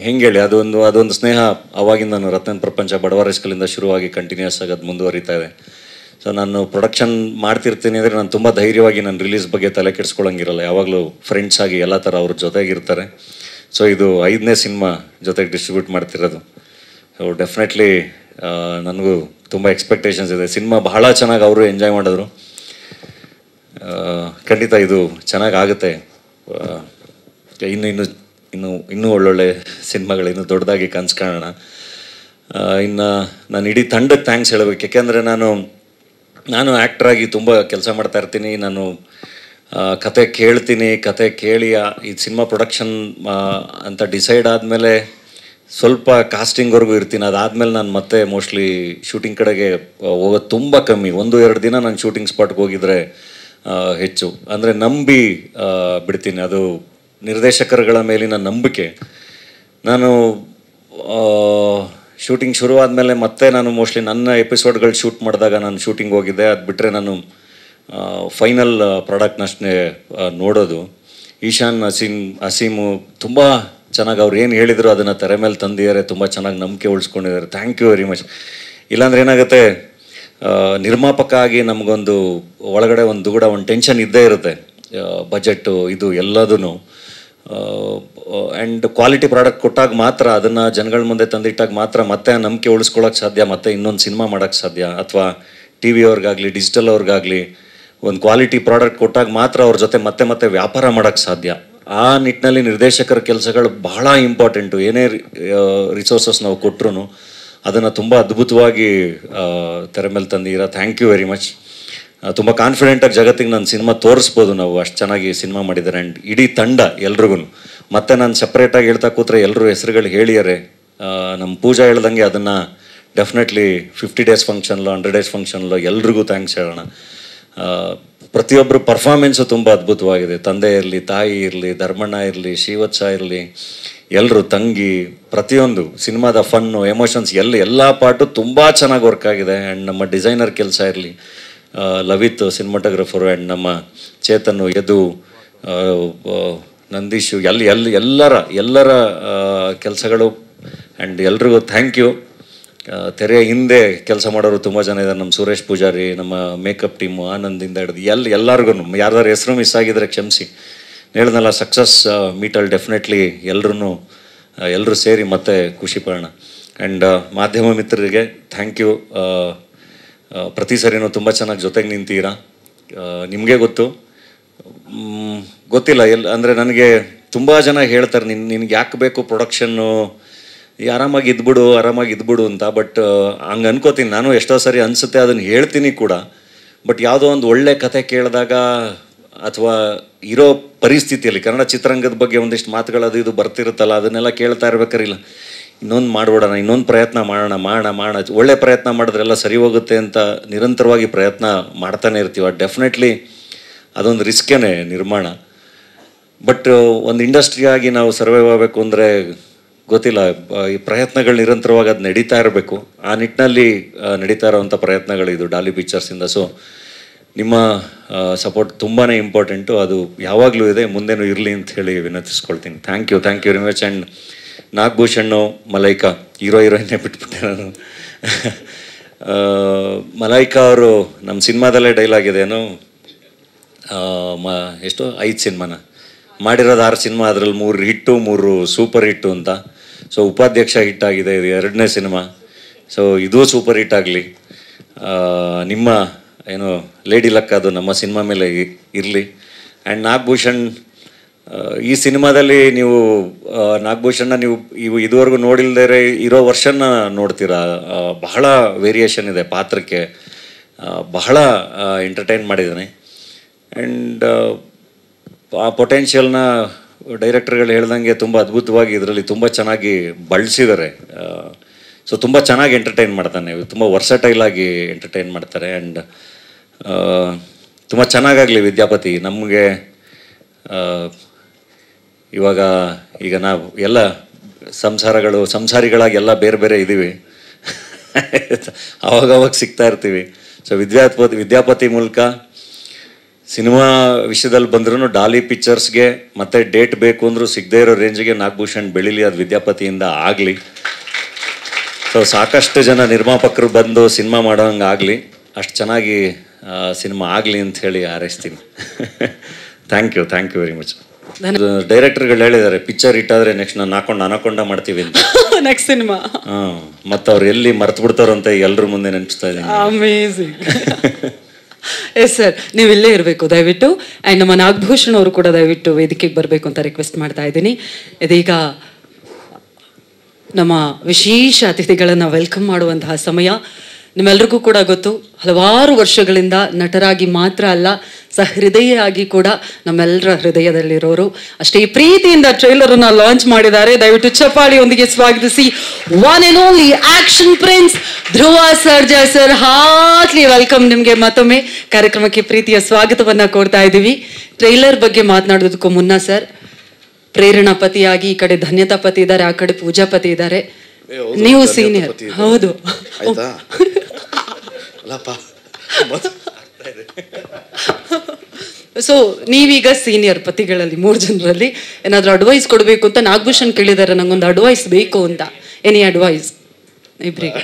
ಹೆಂಗೆ ಹೇಳಿ, ಅದೊಂದು ಸ್ನೇಹ ಅವಾಗಿಂದ ನಾನು ರತ್ನ ಪ್ರಪಂಚ ಬಡವರ ಸ್ಕೂಲಿಂದ ಶುರುವಾಗಿ ಕಂಟಿನ್ಯೂಸ್ ಆಗಿ ಅದು ಮುಂದುವರಿತಾ ಇದೆ. ಸೊ ನಾನು ಪ್ರೊಡಕ್ಷನ್ ಮಾಡ್ತಿರ್ತೀನಿ ಅಂದರೆ ನಾನು ತುಂಬ ಧೈರ್ಯವಾಗಿ ನಾನು ರಿಲೀಸ್ ಬಗ್ಗೆ ತಲೆ ಕೆಡಿಸ್ಕೊಳ್ಳೋಂಗಿರಲ್ಲ. ಯಾವಾಗಲೂ ಫ್ರೆಂಡ್ಸ್ ಆಗಿ ಎಲ್ಲ ಥರ ಅವ್ರ ಜೊತೆಗಿರ್ತಾರೆ. ಸೊ ಇದು 5ನೇ ಸಿನಿಮಾ ಜೊತೆಗೆ ಡಿಸ್ಟ್ರಿಬ್ಯೂಟ್ ಮಾಡ್ತಿರೋದು. ಸೊ ಡೆಫಿನೆಟ್ಲಿ ನನಗೂ ತುಂಬ ಎಕ್ಸ್ಪೆಕ್ಟೇಷನ್ಸ್ ಇದೆ. ಸಿನಿಮಾ ಬಹಳ ಚೆನ್ನಾಗಿ ಅವರು ಎಂಜಾಯ್ ಮಾಡಿದ್ರು. ಖಂಡಿತ ಇದು ಚೆನ್ನಾಗಾಗುತ್ತೆ. ಇನ್ನೂ ಒಳ್ಳೊಳ್ಳೆ ಸಿನಿಮಾಗಳು ಇನ್ನೂ ದೊಡ್ಡದಾಗಿ ಕನಸು ಕಾಣೋಣ. ಇನ್ನು ನಾನು ಇಡೀ ತಂಡಕ್ಕೆ ಥ್ಯಾಂಕ್ಸ್ ಹೇಳಬೇಕು. ಯಾಕೆಂದರೆ ನಾನು ಆ್ಯಕ್ಟ್ರಾಗಿ ತುಂಬ ಕೆಲಸ ಮಾಡ್ತಾ ಇರ್ತೀನಿ. ನಾನು ಕತೆ ಕೇಳ್ತೀನಿ, ಕತೆ ಕೇಳಿ ಈ ಸಿನಿಮಾ ಪ್ರೊಡಕ್ಷನ್ ಅಂತ ಡಿಸೈಡ್ ಆದಮೇಲೆ ಸ್ವಲ್ಪ ಕಾಸ್ಟಿಂಗ್ವರೆಗೂ ಇರ್ತೀನಿ. ಅದಾದಮೇಲೆ ನಾನು ಮತ್ತೆ ಮೋಸ್ಟ್ಲಿ ಶೂಟಿಂಗ್ ಕಡೆಗೆ ಹೋಗೋದು ತುಂಬ ಕಮ್ಮಿ. 1-2 ದಿನ ನಾನು ಶೂಟಿಂಗ್ ಸ್ಪಾಟ್ಗೆ ಹೋಗಿದ್ರೆ ಹೆಚ್ಚು. ಅಂದರೆ ನಂಬಿ ಬಿಡ್ತೀನಿ. ಅದು ನಿರ್ದೇಶಕರುಗಳ ಮೇಲಿನ ನಂಬಿಕೆ. ನಾನು ಶೂಟಿಂಗ್ ಶುರುವಾದಮೇಲೆ ಮತ್ತೆ ನಾನು ಮೋಸ್ಟ್ಲಿ ನನ್ನ ಎಪಿಸೋಡ್ಗಳು ಶೂಟ್ ಮಾಡಿದಾಗ ನಾನು ಶೂಟಿಂಗ್ ಹೋಗಿದ್ದೆ. ಅದು ಬಿಟ್ಟರೆ ನಾನು ಫೈನಲ್ ಪ್ರಾಡಕ್ಟ್ನಷ್ಟೇ ನೋಡೋದು. ಈಶಾನ್ ಅಸೀಮು ತುಂಬ ಚೆನ್ನಾಗಿ ಅವ್ರು ಏನು ಹೇಳಿದರು ಅದನ್ನು ತೆರೆ ಮೇಲೆ ತಂದಿದ್ದಾರೆ. ತುಂಬ ಚೆನ್ನಾಗಿ ನಂಬಿಕೆ ಉಳಿಸ್ಕೊಂಡಿದ್ದಾರೆ. Thank you very much. ಇಲ್ಲಾಂದ್ರೆ ಏನಾಗುತ್ತೆ, ನಿರ್ಮಾಪಕ ಆಗಿ ನಮಗೊಂದು ಒಳಗಡೆ ಒಂದು ದುಗುಡ, ಒಂದು ಟೆನ್ಷನ್ ಇದ್ದೇ ಇರುತ್ತೆ. ಬಜೆಟ್ಟು ಇದು ಎಲ್ಲದೂ. ಆ್ಯಂಡ್ ಕ್ವಾಲಿಟಿ ಪ್ರಾಡಕ್ಟ್ ಕೊಟ್ಟಾಗ ಮಾತ್ರ, ಅದನ್ನು ಜನಗಳ ಮುಂದೆ ತಂದಿಟ್ಟಾಗ ಮಾತ್ರ ಮತ್ತೆ ಆ ನಂಬಿಕೆ ಉಳಿಸ್ಕೊಳ್ಳೋಕೆ ಸಾಧ್ಯ, ಮತ್ತೆ ಇನ್ನೊಂದು ಸಿನಿಮಾ ಮಾಡೋಕ್ಕೆ ಸಾಧ್ಯ. ಅಥವಾ ಟಿ ವಿ ಅವ್ರಿಗಾಗಲಿ ಡಿಜಿಟಲ್ ಅವ್ರಿಗಾಗಲಿ ಒಂದು ಕ್ವಾಲಿಟಿ ಪ್ರಾಡಕ್ಟ್ ಕೊಟ್ಟಾಗ ಮಾತ್ರ ಅವ್ರ ಜೊತೆ ಮತ್ತೆ ವ್ಯಾಪಾರ ಮಾಡೋಕ್ಕೆ ಸಾಧ್ಯ. ಆ ನಿಟ್ಟಿನಲ್ಲಿ ನಿರ್ದೇಶಕರ ಕೆಲಸಗಳು ಬಹಳ ಇಂಪಾರ್ಟೆಂಟು. ಏನೇ ರಿಸೋರ್ಸಸ್ ನಾವು ಕೊಟ್ಟರು ಅದನ್ನು ತುಂಬ ಅದ್ಭುತವಾಗಿ ತೆರೆ ಮೇಲೆ ತಂದಿರ. Thank you very much. ತುಂಬ ಕಾನ್ಫಿಡೆಂಟಾಗಿ ಜಗತ್ತಿಗೆ ನನ್ನ ಸಿನಿಮಾ ತೋರಿಸ್ಬೋದು ನಾವು, ಅಷ್ಟು ಚೆನ್ನಾಗಿ ಸಿನಿಮಾ ಮಾಡಿದ್ದಾರೆ. ಆ್ಯಂಡ್ ಇಡೀ ತಂಡ ಎಲ್ರಿಗೂ. ಮತ್ತು ನಾನು ಸಪ್ರೇಟಾಗಿ ಹೇಳ್ತಾ ಕೂತ್ರೆ ಎಲ್ಲರೂ ಹೆಸರುಗಳು ಹೇಳಿದ್ದಾರೆ. ನಮ್ಮ ಪೂಜಾ ಹೇಳ್ದಂಗೆ ಅದನ್ನು ಡೆಫಿನೆಟ್ಲಿ 50 ಡೇಸ್ ಫಂಕ್ಷನ್ಲು 100 ಡೇಸ್ ಫಂಕ್ಷನ್ಲು ಎಲ್ರಿಗೂ ಥ್ಯಾಂಕ್ಸ್ ಹೇಳೋಣ. ಪ್ರತಿಯೊಬ್ಬರು ಪರ್ಫಾರ್ಮೆನ್ಸು ತುಂಬ ಅದ್ಭುತವಾಗಿದೆ. ತಂದೆ ಇರಲಿ, ತಾಯಿ ಇರಲಿ, ಧರ್ಮಣ್ಣ ಇರಲಿ, ಶ್ರೀವತ್ಸ ಇರಲಿ, ಎಲ್ಲರೂ, ತಂಗಿ, ಪ್ರತಿಯೊಂದು ಸಿನಿಮಾದ ಫನ್ನು, ಎಮೋಷನ್ಸ್ ಎಲ್ಲ ಪಾರ್ಟು ತುಂಬ ಚೆನ್ನಾಗಿ ವರ್ಕ್ ಆಗಿದೆ. ಆ್ಯಂಡ್ ನಮ್ಮ ಡಿಸೈನರ್ ಕೆಲಸ ಇರಲಿ, ಲವಿತ್ ಸಿನಿಮಾಟೋಗ್ರಫರು, ಆ್ಯಂಡ್ ನಮ್ಮ ಚೇತನ್ನು, ಯದು, ನಂದೀಶು, ಎಲ್ಲರ ಕೆಲಸಗಳು. ಆ್ಯಂಡ್ ಎಲ್ರಿಗೂ ಥ್ಯಾಂಕ್ ಯು. ತೆರೆಯ ಹಿಂದೆ ಕೆಲಸ ಮಾಡೋರು ತುಂಬ ಜನ ಇದ್ದಾರೆ. ನಮ್ಮ ಸುರೇಶ್ ಪೂಜಾರಿ, ನಮ್ಮ ಮೇಕಪ್ ಟೀಮು, ಆನಂದಿಂದ ಹಿಡಿದು ಎಲ್ಲರಿಗೂ, ಯಾರ್ದಾರು ಹೆಸರು ಮಿಸ್ ಆಗಿದ್ರೆ ಕ್ಷಮಿಸಿ. ಹೇಳ್ದಲ್ಲ, ಸಕ್ಸಸ್ ಮೀಟಲ್ಲಿ ಡೆಫಿನೆಟ್ಲಿ ಎಲ್ಲರೂ ಸೇರಿ ಮತ್ತೆ ಖುಷಿ ಪಡೋಣ. ಆ್ಯಂಡ್ ಮಾಧ್ಯಮ ಮಿತ್ರರಿಗೆ ಥ್ಯಾಂಕ್ ಯು. ಪ್ರತಿ ಸರಿನೂ ತುಂಬ ಚೆನ್ನಾಗಿ ಜೊತೆಗೆ ನಿಂತೀರಾ. ನಿಮಗೆ ಗೊತ್ತಿಲ್ಲ ಅಂದರೆ ನನಗೆ ತುಂಬ ಜನ ಹೇಳ್ತಾರೆ, ನಿನಗೆ ಯಾಕೆ ಬೇಕು ಪ್ರೊಡಕ್ಷನ್ನು, ಆರಾಮಾಗಿ ಇದ್ಬಿಡು ಅಂತ. ಬಟ್ ಹಂಗೆ ಅನ್ಕೋತೀನಿ ನಾನು. ಎಷ್ಟೋ ಸರಿ ಅನಿಸುತ್ತೆ, ಅದನ್ನು ಹೇಳ್ತೀನಿ ಕೂಡ. ಬಟ್ ಯಾವುದೋ ಒಂದು ಒಳ್ಳೆ ಕತೆ ಕೇಳಿದಾಗ ಅಥವಾ ಇರೋ ಪರಿಸ್ಥಿತಿಯಲ್ಲಿ, ಕನ್ನಡ ಚಿತ್ರರಂಗದ ಬಗ್ಗೆ ಒಂದಿಷ್ಟು ಮಾತುಗಳು ಇದು ಬರ್ತಿರುತ್ತಲ್ಲ, ಅದನ್ನೆಲ್ಲ ಕೇಳ್ತಾ ಇರ್ಬೇಕಾರೆ, ಇಲ್ಲ ಇನ್ನೊಂದು ಮಾಡ್ಬಿಡೋಣ, ಇನ್ನೊಂದು ಪ್ರಯತ್ನ ಮಾಡೋಣ, ಒಳ್ಳೆ ಪ್ರಯತ್ನ ಮಾಡಿದ್ರೆಲ್ಲ ಸರಿ ಹೋಗುತ್ತೆ ಅಂತ ನಿರಂತರವಾಗಿ ಪ್ರಯತ್ನ ಮಾಡ್ತಾನೆ ಇರ್ತೀವಿ. ಡೆಫಿನೆಟ್ಲಿ ಅದೊಂದು ರಿಸ್ಕೇನೆ ನಿರ್ಮಾಣ. ಬಟ್ ಒಂದು ಇಂಡಸ್ಟ್ರಿಯಾಗಿ ನಾವು ಸರ್ವೈವ್ ಆಗಬೇಕು ಅಂದರೆ ಗೊತ್ತಿಲ್ಲ, ಈ ಪ್ರಯತ್ನಗಳು ನಿರಂತರವಾಗಿ ಅದು ನಡೀತಾ ಇರಬೇಕು. ಆ ನಿಟ್ಟಿನಲ್ಲಿ ನಡೀತಾ ಇರೋವಂಥ ಪ್ರಯತ್ನಗಳು ಇದು ಡಾಲಿ ಪಿಕ್ಚರ್ಸಿಂದ. ಸೊ ನಿಮ್ಮ ಸಪೋರ್ಟ್ ತುಂಬಾ ಇಂಪಾರ್ಟೆಂಟು. ಅದು ಯಾವಾಗಲೂ ಇದೆ, ಮುಂದೆನೂ ಇರಲಿ ಅಂತ ಹೇಳಿ ವಿನಂತಿಸ್ಕೊಳ್ತೀನಿ. Thank you very much. And Nagabhushan, Malaika, ಹೀರೋಯಿನ್ನೇ ಬಿಟ್ಬಿಟ್ಟೆ ನಾನು. ಮಲೈಕಾ ಅವರು ನಮ್ಮ ಸಿನಿಮಾದಲ್ಲೇ ಡೈಲಾಗ್ ಇದೆಯೇನು, ಎಷ್ಟು 5 ಸಿನಿಮಾನ ಮಾಡಿರೋದು, 6 ಸಿನಿಮಾ, ಅದರಲ್ಲಿ 3 ಹಿಟ್ಟು 3 ಸೂಪರ್ ಹಿಟ್ಟು ಅಂತ. ಸೊ ಉಪಾಧ್ಯಕ್ಷ ಹಿಟ್ ಆಗಿದೆ, ಇದು 2ನೇ ಸಿನಿಮಾ. ಸೊ ಇದೂ ಸೂಪರ್ ಹಿಟ್ ಆಗಲಿ. ನಿಮ್ಮ ಲೇಡಿ ಲಕ್ ಅದು ನಮ್ಮ ಸಿನಿಮಾ ಮೇಲೆ ಇರಲಿ. ಆ್ಯಂಡ್ ನಾಗಭೂಷಣ್, ಈ ಸಿನಿಮಾದಲ್ಲಿ ನೀವು ನಾಗಭೂಷಣ್ಣ ನೀವು ಇದುವರೆಗೂ ನೋಡಿಲ್ದೇ ಇರೋ ವರ್ಷನ್ನ ನೋಡ್ತೀರಾ. ಬಹಳ ವೇರಿಯೇಷನ್ ಇದೆ ಪಾತ್ರಕ್ಕೆ, ಬಹಳ ಎಂಟರ್ಟೈನ್ ಮಾಡಿದ್ದಾನೆ. ಆ್ಯಂಡ್ ಆ ಪೊಟೆನ್ಷಿಯಲ್ನ ಡೈರೆಕ್ಟರ್ಗಳು ಹೇಳ್ದಂಗೆ ತುಂಬ ಅದ್ಭುತವಾಗಿ ಇದರಲ್ಲಿ ತುಂಬ ಚೆನ್ನಾಗಿ ಬಳಸಿದ್ದಾರೆ. ಸೊ ತುಂಬ ಚೆನ್ನಾಗಿ ಎಂಟರ್ಟೈನ್ ಮಾಡ್ತಾನೆ, ತುಂಬ ವರ್ಸಟೈಲ್ ಆಗಿ ಎಂಟರ್ಟೈನ್ ಮಾಡ್ತಾರೆ. ಆ್ಯಂಡ್ ತುಂಬ ಚೆನ್ನಾಗಾಗಲಿ ವಿದ್ಯಾಪತಿ. ನಮಗೆ ಇವಾಗ ಈಗ ನಾವು ಎಲ್ಲ ಸಂಸಾರಿಗಳಾಗಿ ಎಲ್ಲ ಬೇರೆ ಬೇರೆ ಇದ್ದೀವಿ. ಅವಾಗವಾಗ ಸಿಗ್ತಾ ಇರ್ತೀವಿ. ಸೊ ವಿದ್ಯಾಪತಿ ಮೂಲಕ ಸಿನಿಮಾ ವಿಷಯದಲ್ಲಿ ಬಂದ್ರೂ ಡಾಲಿ ಪಿಕ್ಚರ್ಸ್ಗೆ ಮತ್ತೆ ಡೇಟ್ ಬೇಕು ಅಂದರೂ ಸಿಗದೇ ಇರೋ ರೇಂಜಿಗೆ ನಾಗಭೂಷಣ್ ಬೆಳೀಲಿ, ಅದು ವಿದ್ಯಾಪತಿಯಿಂದ ಆಗಲಿ. ಸೊ ಸಾಕಷ್ಟು ಜನ ನಿರ್ಮಾಪಕರು ಬಂದು ಸಿನಿಮಾ ಮಾಡೋಂಗೆ ಆಗಲಿ, ಅಷ್ಟು ಚೆನ್ನಾಗಿ ಸಿನಿಮಾ ಆಗಲಿ ಅಂತ ಹೇಳಿ ಹಾರೈಸ್ತೀನಿ. Thank you very much. ಡೈರೆಕ್ಟರ್ಗಳು ಹೇಳಿದ್ದಾರೆ ಪಿಕ್ಚರ್ ಇಟ್ಟಾದ್ರೆ ನೆಕ್ಸ್ಟ್ ನಾನು ಅನಕೊಂಡ ಮಾಡ್ತೀವಿ ಅಂತ. ನೆಕ್ಸ್ಟ್ ಸಿನಿಮಾ ಮತ್ತು ಅವ್ರು ಎಲ್ಲಿ ಮರ್ತು ಬಿಡ್ತಾರೋ ಅಂತ ಎಲ್ಲರ ಮುಂದೆ ನೆನಪಿಸ್ತಾ ಇದ್ದೀನಿ. ಅಮೇಝಿಂಗ್. ಎಸ್ ಸರ್, ನೀವು ಇಲ್ಲೇ ಇರಬೇಕು ದಯವಿಟ್ಟು. ಆ್ಯಂಡ್ ನಮ್ಮ ನಾಗಭೂಷಣ್ ಅವರು ಕೂಡ ದಯವಿಟ್ಟು ವೇದಿಕೆಗೆ ಬರಬೇಕು ಅಂತ ರಿಕ್ವೆಸ್ಟ್ ಮಾಡ್ತಾ ಇದ್ದೀನಿ. ಇದೀಗ ನಮ್ಮ ವಿಶೇಷ ಅತಿಥಿಗಳನ್ನು ವೆಲ್ಕಮ್ ಮಾಡುವಂತಹ ಸಮಯ. ನಿಮ್ಮೆಲ್ರಿಗೂ ಕೂಡ ಗೊತ್ತು, ಹಲವಾರು ವರ್ಷಗಳಿಂದ ನಟರಾಗಿ ಮಾತ್ರ ಅಲ್ಲ, ಸಹೃದಯಿಯಾಗಿ ಕೂಡ ನಮ್ಮೆಲ್ಲರ ಹೃದಯದಲ್ಲಿರೋರು. ಅಷ್ಟೇ ಪ್ರೀತಿಯಿಂದ ಟ್ರೈಲರನ್ನು ಲಾಂಚ್ ಮಾಡಿದ್ದಾರೆ. ದಯವಿಟ್ಟು ಚಪ್ಪಾಳಿಯೊಂದಿಗೆ ಸ್ವಾಗತಿಸಿ one and only action prince Dhruva Sarja sir. Heartily welcome ನಿಮಗೆ. ಮತ್ತೊಮ್ಮೆ ಕಾರ್ಯಕ್ರಮಕ್ಕೆ ಪ್ರೀತಿಯ ಸ್ವಾಗತವನ್ನು ಕೋರ್ತಾ ಇದ್ದೀವಿ. ಟ್ರೈಲರ್ ಬಗ್ಗೆ ಮಾತನಾಡೋದಕ್ಕೂ ಮುನ್ನ ಸರ್, ಪ್ರೇರಣಾ ಪತಿಯಾಗಿ ಈ ಕಡೆ ಧನ್ಯತಾ ಪತಿ ಇದ್ದಾರೆ, ಆ ಕಡೆ ಪೂಜಾ ಪತಿ ಇದ್ದಾರೆ. ನೀವು ಸೀನಿಯರ್. ಹೌದು. ಸೊ ನೀವೀಗ ಸೀನಿಯರ್ ಪತಿಗಳಲ್ಲಿ 3 ಜನರಲ್ಲಿ ಏನಾದರೂ ಅಡ್ವೈಸ್ ಕೊಡಬೇಕು ಅಂತ ನಾಗಭೂಷಣ್ ಕೇಳಿದ್ದಾರೆ. ನಂಗೊಂದು ಅಡ್ವೈಸ್ ಬೇಕು ಅಂತ. ಎನಿ ಅಡ್ವೈಸ್ ಇಬ್ರಿಗೆ?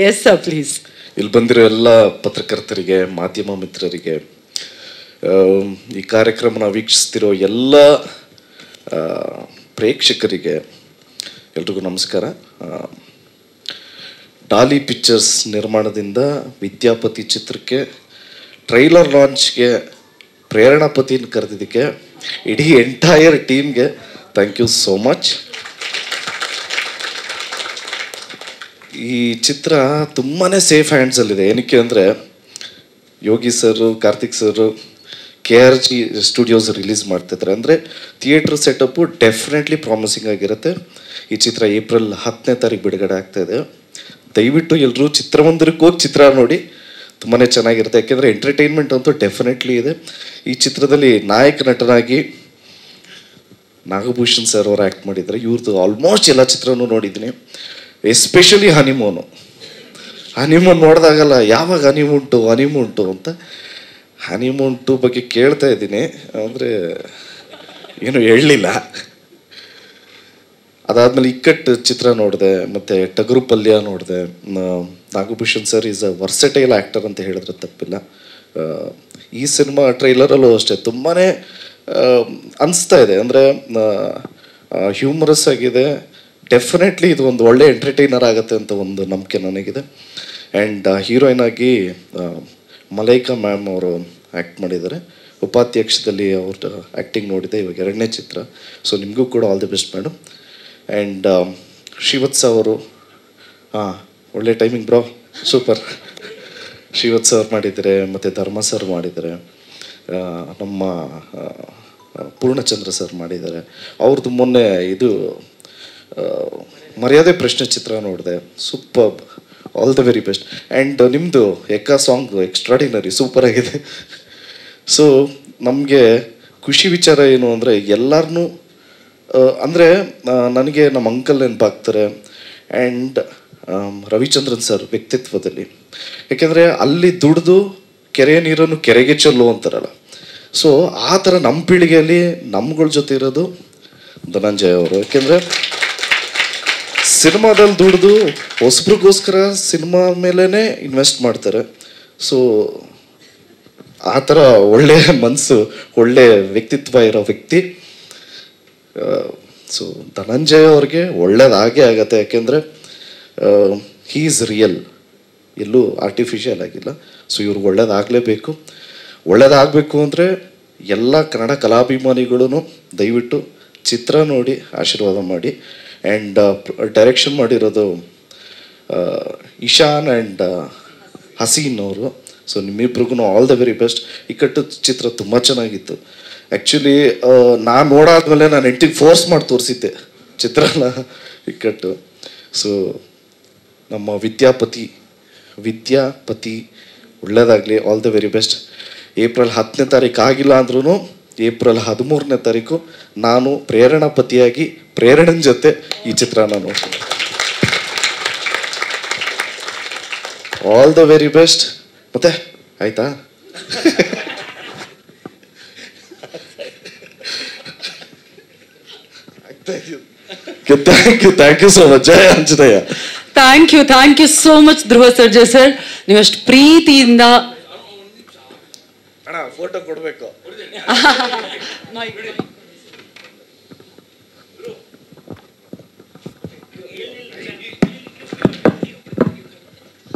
Yes sir, please. ಇಲ್ಲಿ ಬಂದಿರೋ ಎಲ್ಲ ಪತ್ರಕರ್ತರಿಗೆ, ಮಾಧ್ಯಮ ಮಿತ್ರರಿಗೆ, ಈ ಕಾರ್ಯಕ್ರಮನ ವೀಕ್ಷಿಸ್ತಿರೋ ಎಲ್ಲ ಪ್ರೇಕ್ಷಕರಿಗೆ ಎಲ್ರಿಗೂ ನಮಸ್ಕಾರ. ಡಾಲಿ ಪಿಕ್ಚರ್ಸ್ ನಿರ್ಮಾಣದಿಂದ ವಿದ್ಯಾಪತಿ ಚಿತ್ರಕ್ಕೆ ಟ್ರೈಲರ್ ಲಾಂಚ್ಗೆ ಪ್ರೇರಣಾಪತಿನ ಕರೆದಿದ್ದಕ್ಕೆ ಇಡೀ ಎಂಟೈರ್ ಟೀಮ್ಗೆ ಥ್ಯಾಂಕ್ ಯು ಸೋ ಮಚ್. ಈ ಚಿತ್ರ ತುಂಬಾ ಸೇಫ್ ಹ್ಯಾಂಡ್ಸಲ್ಲಿದೆ. ಏನಕ್ಕೆ ಅಂದರೆ ಯೋಗಿ ಸರು, ಕಾರ್ತಿಕ್ ಸರು KRG ಸ್ಟುಡಿಯೋಸ್ ರಿಲೀಸ್ ಮಾಡ್ತಿದ್ದಾರೆ. ಅಂದರೆ ಥಿಯೇಟ್ರ್ ಸೆಟಪ್ಪು ಡೆಫಿನೆಟ್ಲಿ ಪ್ರಾಮಿಸಿಂಗ್ ಆಗಿರುತ್ತೆ. ಈ ಚಿತ್ರ ಏಪ್ರಿಲ್ 10ನೇ ತಾರೀಕು ಬಿಡುಗಡೆ ಆಗ್ತಾಯಿದೆ. ದಯವಿಟ್ಟು ಎಲ್ಲರೂ ಚಿತ್ರಮಂದಿರಕ್ಕೆ ಹೋಗಿ ಚಿತ್ರ ನೋಡಿ, ತುಂಬಾ ಚೆನ್ನಾಗಿರುತ್ತೆ. ಯಾಕೆಂದರೆ ಎಂಟರ್ಟೈನ್ಮೆಂಟ್ ಅಂತೂ ಡೆಫಿನೆಟ್ಲಿ ಇದೆ. ಈ ಚಿತ್ರದಲ್ಲಿ ನಾಯಕ ನಟನಾಗಿ ನಾಗಭೂಷಣ್ ಸರ್ ಅವರು ಆ್ಯಕ್ಟ್ ಮಾಡಿದ್ದಾರೆ. ಇವ್ರದ್ದು ಆಲ್ಮೋಸ್ಟ್ ಎಲ್ಲ ಚಿತ್ರನೂ ನೋಡಿದ್ದೀನಿ. ಎಸ್ಪೆಷಲಿ ಹನಿಮೂನು ನೋಡಿದಾಗಲ್ಲ ಯಾವಾಗ ಹನಿಮೂನ್ ಟು ಅಂತ. ಹನಿಮೂನ್ 2 ಬಗ್ಗೆ ಕೇಳ್ತಾ ಇದ್ದೀನಿ, ಅಂದರೆ ಏನು ಹೇಳಲಿಲ್ಲ. ಅದಾದಮೇಲೆ ಇಕ್ಕಟ್ಟು ಚಿತ್ರ ನೋಡಿದೆ, ಮತ್ತು ಟಗರು ಪಲ್ಯ ನೋಡಿದೆ. Nagabhushan sir is a versatile actor ಅಂತ ಹೇಳಿದ್ರೆ ತಪ್ಪಿಲ್ಲ. ಈ ಸಿನಿಮಾ ಟ್ರೈಲರಲ್ಲೂ ಅಷ್ಟೇ ತುಂಬಾ ಅನಿಸ್ತಾ ಇದೆ. ಅಂದರೆ ಹ್ಯೂಮರಸ್ ಆಗಿದೆ. ಡೆಫಿನೆಟ್ಲಿ ಇದು ಒಂದು ಒಳ್ಳೆ ಎಂಟರ್ಟೈನರ್ ಆಗುತ್ತೆ ಅಂತ ಒಂದು ನಂಬಿಕೆ ನನಗಿದೆ. ಆ್ಯಂಡ್ ಹೀರೋಯಿನ್ ಆಗಿ ಮಲೈಕಾ ಮ್ಯಾಮ್ ಅವರು ಆ್ಯಕ್ಟ್ ಮಾಡಿದ್ದಾರೆ. ಉಪಾಧ್ಯಕ್ಷದಲ್ಲಿ ಅವ್ರ ಆ್ಯಕ್ಟಿಂಗ್ ನೋಡಿದೆ, ಇವಾಗ 2ನೇ ಚಿತ್ರ. ಸೊ ನಿಮಗೂ ಕೂಡ all the best madam. And Srivatsa ಅವರು ಒಳ್ಳೆ ಟೈಮಿಂಗ್ ಬ್ರೋ, ಸೂಪರ್. ಶ್ರೀವತ್ಸ ಅವ್ರು ಮಾಡಿದ್ದಾರೆ, ಮತ್ತು ಧರ್ಮ ಸರ್ ಮಾಡಿದ್ದಾರೆ, ನಮ್ಮ ಪೂರ್ಣಚಂದ್ರ ಸರ್ ಮಾಡಿದ್ದಾರೆ. ಅವ್ರದ್ದು ಮೊನ್ನೆ ಇದು ಮರ್ಯಾದೆ ಪ್ರಶ್ನೆ ಚಿತ್ರ ನೋಡಿದೆ, super. All the very best. And ನಿಮ್ಮದು ಎಕ್ಕಾ ಸಾಂಗ್ ಎಕ್ಸ್ಟ್ರಾಡಿನರಿ, ಸೂಪರ್ ಆಗಿದೆ. ಸೊ ನಮಗೆ ಖುಷಿ ವಿಚಾರ ಏನು ಅಂದರೆ ಎಲ್ಲರನ್ನೂ ಅಂದರೆ ನನಗೆ ನಮ್ಮ ಅಂಕಲ್ ನೆನಪಾಗ್ತಾರೆ. ಆ್ಯಂಡ್ ರವಿಚಂದ್ರನ್ ಸರ್ ವ್ಯಕ್ತಿತ್ವದಲ್ಲಿ, ಯಾಕೆಂದರೆ ಅಲ್ಲಿ ದುಡಿದು ಕೆರೆಯ ನೀರನ್ನು ಕೆರೆಗೆ ಚೆಲ್ಲು ಅಂತಾರಲ್ಲ. ಸೊ ಆ ಥರ ನಮ್ಮ ಪೀಳಿಗೆಯಲ್ಲಿ ನಮ್ಗಳ ಜೊತೆ ಇರೋದು ಧನಂಜಯ ಅವರು. ಯಾಕೆಂದರೆ ಸಿನಿಮಾದಲ್ಲಿ ದುಡಿದು ಹೊಸಬ್ರಿಗೋಸ್ಕರ ಸಿನಿಮಾ ಮೇಲೇ ಇನ್ವೆಸ್ಟ್ ಮಾಡ್ತಾರೆ. ಸೊ ಆ ಥರ ಒಳ್ಳೆ ಮನಸ್ಸು, ಒಳ್ಳೆ ವ್ಯಕ್ತಿತ್ವ ಇರೋ ವ್ಯಕ್ತಿ. ಸೊ ಧನಂಜಯ ಅವ್ರಿಗೆ ಒಳ್ಳೇದಾಗೇ ಆಗತ್ತೆ. ಯಾಕೆಂದರೆ ಹೀ ಈಸ್ ರಿಯಲ್, ಎಲ್ಲೂ ಆರ್ಟಿಫಿಷಿಯಲ್ ಆಗಿಲ್ಲ. ಸೊ ಇವ್ರಿಗೆ ಒಳ್ಳೇದಾಗಲೇಬೇಕು. ಒಳ್ಳೇದಾಗಬೇಕು ಅಂದರೆ ಎಲ್ಲ ಕನ್ನಡ ಕಲಾಭಿಮಾನಿಗಳೂ ದಯವಿಟ್ಟು ಚಿತ್ರ ನೋಡಿ ಆಶೀರ್ವಾದ ಮಾಡಿ. ಆ್ಯಂಡ್ ಡೈರೆಕ್ಷನ್ ಮಾಡಿರೋದು ಇಶಾನ್ ಆ್ಯಂಡ್ ಹಸೀನ್ ಅವರು. ಸೊ ನಿಮ್ಮಿಬ್ರಿಗೂ all the very best. Ikkattu ಚಿತ್ರ ತುಂಬ ಚೆನ್ನಾಗಿತ್ತು. ಆ್ಯಕ್ಚುಲಿ ನಾನು ನೋಡಾದ್ಮೇಲೆ ನಾನು ಹೆಂಡತಿಗೆ ಫೋರ್ಸ್ ಮಾಡಿ ತೋರಿಸಿದ್ದೆ ಚಿತ್ರನ, ಇಕ್ಕಟ್ಟು. ಸೊ ನಮ್ಮ ವಿದ್ಯಾಪತಿ ಒಳ್ಳೆಯದಾಗಲಿ, all the very best. April 10ನೇ ತಾರೀಕು ಆಗಿಲ್ಲ ಅಂದ್ರೂ ಏಪ್ರಿಲ್ 13ನೇ ತಾರೀಕು ನಾನು ಪ್ರೇರಣಾ ಪತಿಯಾಗಿ ಪ್ರೇರಣನ್ ಜೊತೆ ಈ ಚಿತ್ರನ ನೋಡ್ತೀನಿ. All the very best. ಮತ್ತೆ ಆಯ್ತಾ? Thank you so much. ಜಯ Anjaneya. Thank you so much Dhruva Sarja sir. ನೀವಷ್ಟು ಪ್ರೀತಿಯಿಂದ ಫೋಟೋ ಕೊಡ್ಬೇಕು.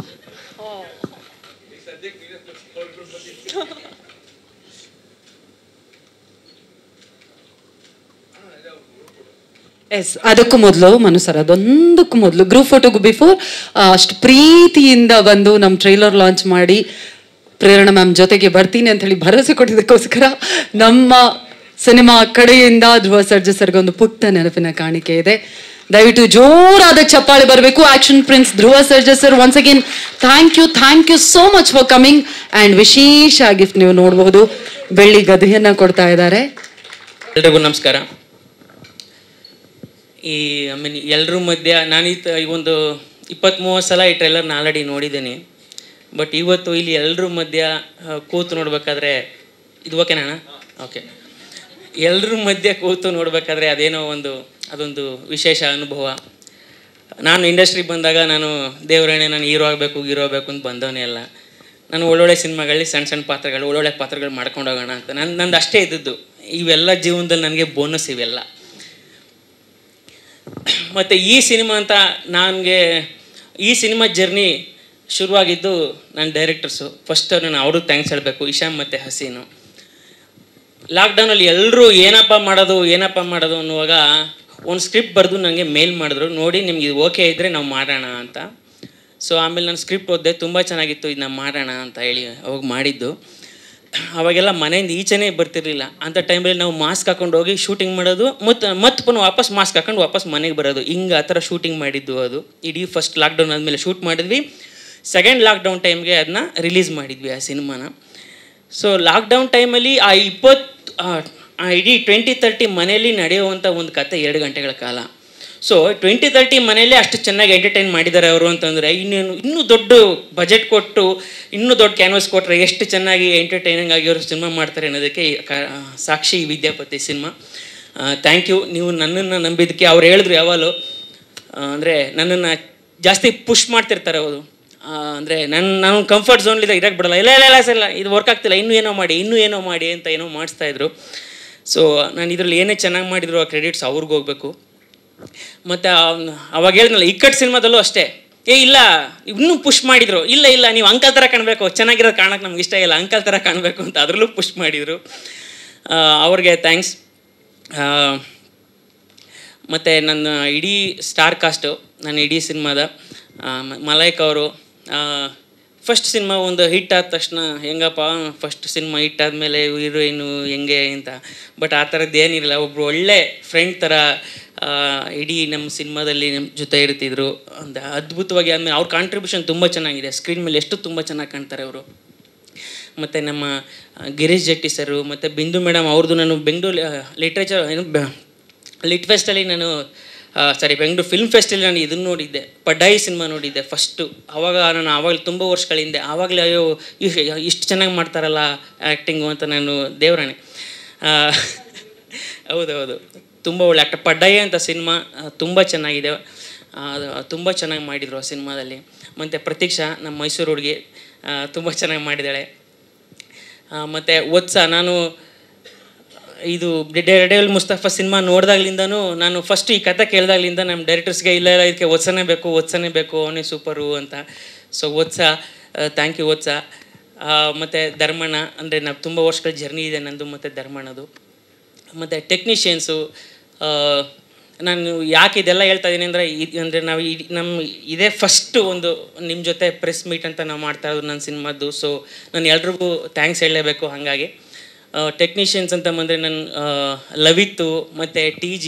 ಎಸ್, ಅದಕ್ಕೂ ಮೊದಲು ಮನು ಸರ್, ಅದೊಂದಕ್ಕೂ ಮೊದಲು ಗ್ರೂಪ್ ಫೋಟೋಗೂ ಬಿಫೋರ್ ಅಷ್ಟು ಪ್ರೀತಿಯಿಂದ ಬಂದು ನಮ್ಮ ಟ್ರೈಲರ್ ಲಾಂಚ್ ಮಾಡಿ ಪ್ರೇರಣಾ ಮ್ಯಾಮ್ ಜೊತೆಗೆ ಬರ್ತೀನಿ ಅಂತ ಹೇಳಿ ಭರವಸೆ ಕೊಟ್ಟಿದ್ದಕ್ಕೋಸ್ಕರ ನಮ್ಮ ಸಿನಿಮಾ ಕಡೆಯಿಂದ ಧ್ರುವ ಸರ್ಜಾ ಸರ್ಗೆ ಒಂದು ಪುಟ್ಟ ನೆನಪಿನ ಕಾಣಿಕೆ ಇದೆ. ದಯವಿಟ್ಟು ಜೋರಾದ ಚಪ್ಪಾಳೆ ಬರಬೇಕು. Action prince Dhruva Sarja sir, once again thank you so much for coming. And ವಿಶೇಷ ಗಿಫ್ಟ್ ನೀವು ನೋಡಬಹುದು, ಬೆಳ್ಳಿ ಗದೆಯನ್ನ ಕೊಡ್ತಾ ಇದ್ದಾರೆ. ಎಲ್ರಿಗೂ ನಮಸ್ಕಾರ. ಎಲ್ಲರ ಮಧ್ಯ ನಾನು ಈ ಒಂದು 20-30 ಸಲ ಈ ಟ್ರೈಲರ್ನ ಆಲ್ರೆಡಿ ನೋಡಿದ್ದೀನಿ. ಬಟ್ ಇವತ್ತು ಇಲ್ಲಿ ಎಲ್ಲರ ಮಧ್ಯ ಕೂತು ನೋಡ್ಬೇಕಾದ್ರೆ ಇದು ಓಕೆನಾ? ಓಕೆ. ಎಲ್ಲರ ಮಧ್ಯೆ ಕೂತು ನೋಡ್ಬೇಕಾದ್ರೆ ಅದೊಂದು ವಿಶೇಷ ಅನುಭವ. ನಾನು ಇಂಡಸ್ಟ್ರಿಗೆ ಬಂದಾಗ ನಾನು ದೇವರಣೆ ನಾನು ಹೀರೋ ಆಗಬೇಕು ಅಂತ ಬಂದವನೇ ಅಲ್ಲ. ನಾನು ಒಳ್ಳೊಳ್ಳೆ ಸಿನಿಮಾಗಳಲ್ಲಿ ಸಣ್ಣ ಪಾತ್ರಗಳು, ಒಳ್ಳೊಳ್ಳೆ ಪಾತ್ರಗಳು ಮಾಡ್ಕೊಂಡು ಹೋಗೋಣ ಅಂತ ನಂದು ಅಷ್ಟೇ ಇದ್ದದ್ದು. ಇವೆಲ್ಲ ಜೀವನದಲ್ಲಿ ನನಗೆ ಬೋನಸ್ ಇವೆಲ್ಲ. ಮತ್ತು ಈ ಸಿನಿಮಾ ಜರ್ನಿ ಶುರುವಾಗಿದ್ದು ನನ್ನ ಡೈರೆಕ್ಟರ್ಸು. ಫಸ್ಟ್ ನಾನು ಅವ್ರಿಗೆ ಥ್ಯಾಂಕ್ಸ್ ಹೇಳಬೇಕು, ಇಶಾಮ್ ಮತ್ತು ಹಸೀನು. ಲಾಕ್ಡೌನಲ್ಲಿ ಎಲ್ಲರೂ ಏನಪ್ಪ ಮಾಡೋದು ಅನ್ನುವಾಗ ಒಂದು ಸ್ಕ್ರಿಪ್ಟ್ ಬರೆದು ನನಗೆ ಮೇಲ್ ಮಾಡಿದ್ರು, ನೋಡಿ ನಿಮ್ಗೆ ಇದು ಓಕೆ ಇದ್ದರೆ ನಾವು ಮಾಡೋಣ ಅಂತ. ಸೊ ಆಮೇಲೆ ನಾನು ಸ್ಕ್ರಿಪ್ಟ್ ಓದಿದೆ, ತುಂಬ ಚೆನ್ನಾಗಿತ್ತು, ಇದನ್ನ ಮಾಡೋಣ ಅಂತ ಹೇಳಿ ಅವಾಗ ಮಾಡಿದ್ದು. ಅವಾಗೆಲ್ಲ ಮನೆಯಿಂದ ಈಚೆನೇ ಬರ್ತಿರ್ಲಿಲ್ಲ. ಅಂಥ ಟೈಮಲ್ಲಿ ನಾವು ಮಾಸ್ಕ್ ಹಾಕೊಂಡು ಹೋಗಿ ಶೂಟಿಂಗ್ ಮಾಡೋದು, ಮತ್ತೆ ಪುನಃ ವಾಪಸ್ ಮಾಸ್ಕ್ ಹಾಕೊಂಡು ವಾಪಸ್ ಮನೆಗೆ ಬರೋದು, ಹಿಂಗೆ ಆ ಥರ ಶೂಟಿಂಗ್ ಮಾಡಿದ್ದು. ಅದು ಇಡೀ ಫಸ್ಟ್ ಲಾಕ್ಡೌನ್ ಆದಮೇಲೆ ಶೂಟ್ ಮಾಡಿದ್ವಿ. ಸೆಕೆಂಡ್ ಲಾಕ್ಡೌನ್ ಟೈಮ್ಗೆ ಅದನ್ನ ರಿಲೀಸ್ ಮಾಡಿದ್ವಿ ಆ ಸಿನಿಮಾನ. ಸೊ ಲಾಕ್ಡೌನ್ ಟೈಮಲ್ಲಿ ಇಡೀ 20-30 ಮನೆಯಲ್ಲಿ ನಡೆಯುವಂಥ ಒಂದು ಕತೆ 2 ಗಂಟೆಗಳ ಕಾಲ. ಸೊ 20-30 ಮನೆಯಲ್ಲೇ ಅಷ್ಟು ಚೆನ್ನಾಗಿ ಎಂಟರ್ಟೈನ್ ಮಾಡಿದ್ದಾರೆ ಅವರು ಅಂತಂದರೆ ಇನ್ನೂ ದೊಡ್ಡ ಬಜೆಟ್ ಕೊಟ್ಟು ಇನ್ನೂ ದೊಡ್ಡ ಕ್ಯಾನ್ವಸ್ ಕೊಟ್ಟರೆ ಎಷ್ಟು ಚೆನ್ನಾಗಿ ಎಂಟರ್ಟೈನಿಂಗ್ ಆಗಿ ಅವರು ಸಿನಿಮಾ ಮಾಡ್ತಾರೆ ಅನ್ನೋದಕ್ಕೆ ಸಾಕ್ಷಿ ವಿದ್ಯಾಪತಿ ಸಿನಿಮಾ. Thank you. ನೀವು ನನ್ನನ್ನು ನಂಬಿದ್ದಕ್ಕೆ. ಅವ್ರು ಹೇಳಿದ್ರು ಯಾವಾಗಲೂ ಅಂದರೆ ನನ್ನನ್ನು ಜಾಸ್ತಿ ಪುಷ್ ಮಾಡ್ತಿರ್ತಾರೆ ಅವರು. ಅಂದರೆ ನಾನು ಕಂಫರ್ಟ್ ಝೋನ್ಲಿದ್ದಾಗ ಇರೋಕ್ಕೆ ಬಿಡಲ್ಲ. ಇಲ್ಲ ಸರ್, ಇದು ವರ್ಕ್ ಆಗ್ತಿಲ್ಲ, ಇನ್ನೂ ಏನೋ ಮಾಡಿ ಅಂತ ಏನೋ ಮಾಡಿಸ್ತಾಯಿದ್ರು. ಸೊ ನಾನು ಇದರಲ್ಲಿ ಏನೇ ಚೆನ್ನಾಗಿ ಮಾಡಿದ್ರು ಆ ಕ್ರೆಡಿಟ್ಸ್ ಅವ್ರಿಗೆ ಹೋಗಬೇಕು. ಮತ್ತು ಅವಾಗ ಹೇಳಿದ್ನಲ್ಲ, ಇಕ್ಕಟ್ಟು ಸಿನಿಮಾದಲ್ಲೂ ಅಷ್ಟೇ, ಇಲ್ಲ ಇನ್ನೂ ಪುಷ್ ಮಾಡಿದರು. ಇಲ್ಲ ನೀವು ಅಂಕಲ್ ಥರ ಕಾಣಬೇಕು, ಚೆನ್ನಾಗಿರೋದು ಕಾಣೋಕ್ಕೆ ನಮ್ಗೆ ಇಷ್ಟ ಇಲ್ಲ, ಅಂಕಲ್ ಥರ ಕಾಣಬೇಕು ಅಂತ ಅದರಲ್ಲೂ ಪುಷ್ ಮಾಡಿದರು. ಅವ್ರಿಗೆ ಥ್ಯಾಂಕ್ಸ್. ಮತ್ತು ನನ್ನ ಇಡೀ ಸ್ಟಾರ್ ಕಾಸ್ಟು, ನನ್ನ ಇಡೀ ಸಿನಿಮಾದ ಮಲೈಕ್ ಅವರು ಫಸ್ಟ್ ಸಿನಿಮಾ ಒಂದು ಹಿಟ್ ಆದ ತಕ್ಷಣ ಹೆಂಗಪ್ಪ ಫಸ್ಟ್ ಸಿನಿಮಾ ಹಿಟ್ ಆದಮೇಲೆ ಹೀರೋಯಿನು ಹೆಂಗೆ ಅಂತ. ಬಟ್ ಆ ಥರದ್ದು ಏನಿರಲಿಲ್ಲ. ಒಬ್ಬರು ಒಳ್ಳೆ ಫ್ರೆಂಡ್ ಥರ ಇಡೀ ನಮ್ಮ ಸಿನಿಮಾದಲ್ಲಿ ನಮ್ಮ ಜೊತೆ ಇರ್ತಿದ್ರು. ಒಂದು ಅದ್ಭುತವಾಗಿ ಆದಮೇಲೆ ಅವ್ರ ಕಾಂಟ್ರಿಬ್ಯೂಷನ್ ತುಂಬ ಚೆನ್ನಾಗಿದೆ. ಸ್ಕ್ರೀನ್ ಮೇಲೆ ಎಷ್ಟು ತುಂಬ ಚೆನ್ನಾಗಿ ಕಾಣ್ತಾರೆ ಅವರು. ಮತ್ತು ನಮ್ಮ ಗಿರೀಶ್ ಜೆಟ್ಟಿ ಸರು ಮತ್ತು ಬಿಂದು ಮೇಡಮ್ ಅವ್ರದ್ದು ನಾನು ಬೆಂಗಳೂರು ಲಿಟ್ ಫೆಸ್ಟಲ್ಲಿ ಬೆಂಗಳೂರು ಫಿಲ್ಮ್ ಫೆಸ್ಟಲ್ಲಿ ನಾನು ಇದನ್ನು ನೋಡಿದ್ದೆ, ಪಡ್ಡಾಯಿ ಸಿನಿಮಾ ನೋಡಿದ್ದೆ ಫಸ್ಟು. ಆವಾಗಲೇ ತುಂಬ ವರ್ಷಗಳಿಂದೆ ಆವಾಗಲೇ ಅಯ್ಯೋ ಇಷ್ಟು ಚೆನ್ನಾಗಿ ಮಾಡ್ತಾರಲ್ಲ ಆ್ಯಕ್ಟಿಂಗು ಅಂತ ನಾನು ದೇವರಾಣೆ. ಹೌದು, ತುಂಬ ಒಳ್ಳೆ ಆ್ಯಕ್ಟರ್. ಪಡ್ಡಾಯಿ ಅಂತ ಸಿನಿಮಾ ತುಂಬ ಚೆನ್ನಾಗಿದೆ, ತುಂಬ ಚೆನ್ನಾಗಿ ಮಾಡಿದರು ಆ ಸಿನಿಮಾದಲ್ಲಿ. ಮತ್ತು ಪ್ರತೀಕ್ಷಾ ನಮ್ಮ ಮೈಸೂರು ಹುಡುಗಿ ತುಂಬ ಚೆನ್ನಾಗಿ ಮಾಡಿದ್ದಾಳೆ. ಮತ್ತು ಒತ್ಸ, ನಾನು ಇದು ಡೇರ್ಡೆವಿಲ್ ಮುಸ್ತಫಾ ಸಿನಿಮಾ ನೋಡಿದಾಗ್ಲಿಂದನೂ ನಾನು ಫಸ್ಟ್ ಈ ಕತೆ ಕೇಳಿದಾಗ್ಲಿಂದ ನಮ್ಮ ಡೈರೆಕ್ಟರ್ಸ್ಗೆ ಇಲ್ಲ ಇದಕ್ಕೆ ಒತ್ಸನೇ ಬೇಕು ಅವನೇ ಸೂಪರು ಅಂತ. ಸೊ ಒತ್ಸ, ಥ್ಯಾಂಕ್ ಯು ಒತ್ಸ. ಮತ್ತು ಧರ್ಮಣ್ಣ, ಅಂದರೆ ನಾವು ತುಂಬ ವರ್ಷಗಳ ಜರ್ನಿ ಇದೆ ನಂದು ಮತ್ತು ಧರ್ಮಣ್ಣದು. ಮತ್ತು ಟೆಕ್ನಿಷಿಯನ್ಸು, ನಾನು ಯಾಕೆ ಇದೆಲ್ಲ ಹೇಳ್ತಾ ಇದ್ದೀನಿ ಅಂದರೆ ನಾವು ಇದೇ ಫಸ್ಟು ಒಂದು ನಿಮ್ಮ ಜೊತೆ ಪ್ರೆಸ್ ಮೀಟ್ ಅಂತ ನಾವು ಮಾಡ್ತಾ ಇರೋದು ನನ್ನ ಸಿನಿಮಾದ್ದು. ಸೊ ನಾನು ಎಲ್ರಿಗೂ ಥ್ಯಾಂಕ್ಸ್ ಹೇಳಲೇಬೇಕು. ಹಾಗಾಗಿ ಟೆಕ್ನಿಷಿಯನ್ಸ್ ಅಂತ ಬಂದರೆ ನನ್ನ ಲವಿತ್ತು ಮತ್ತು TG,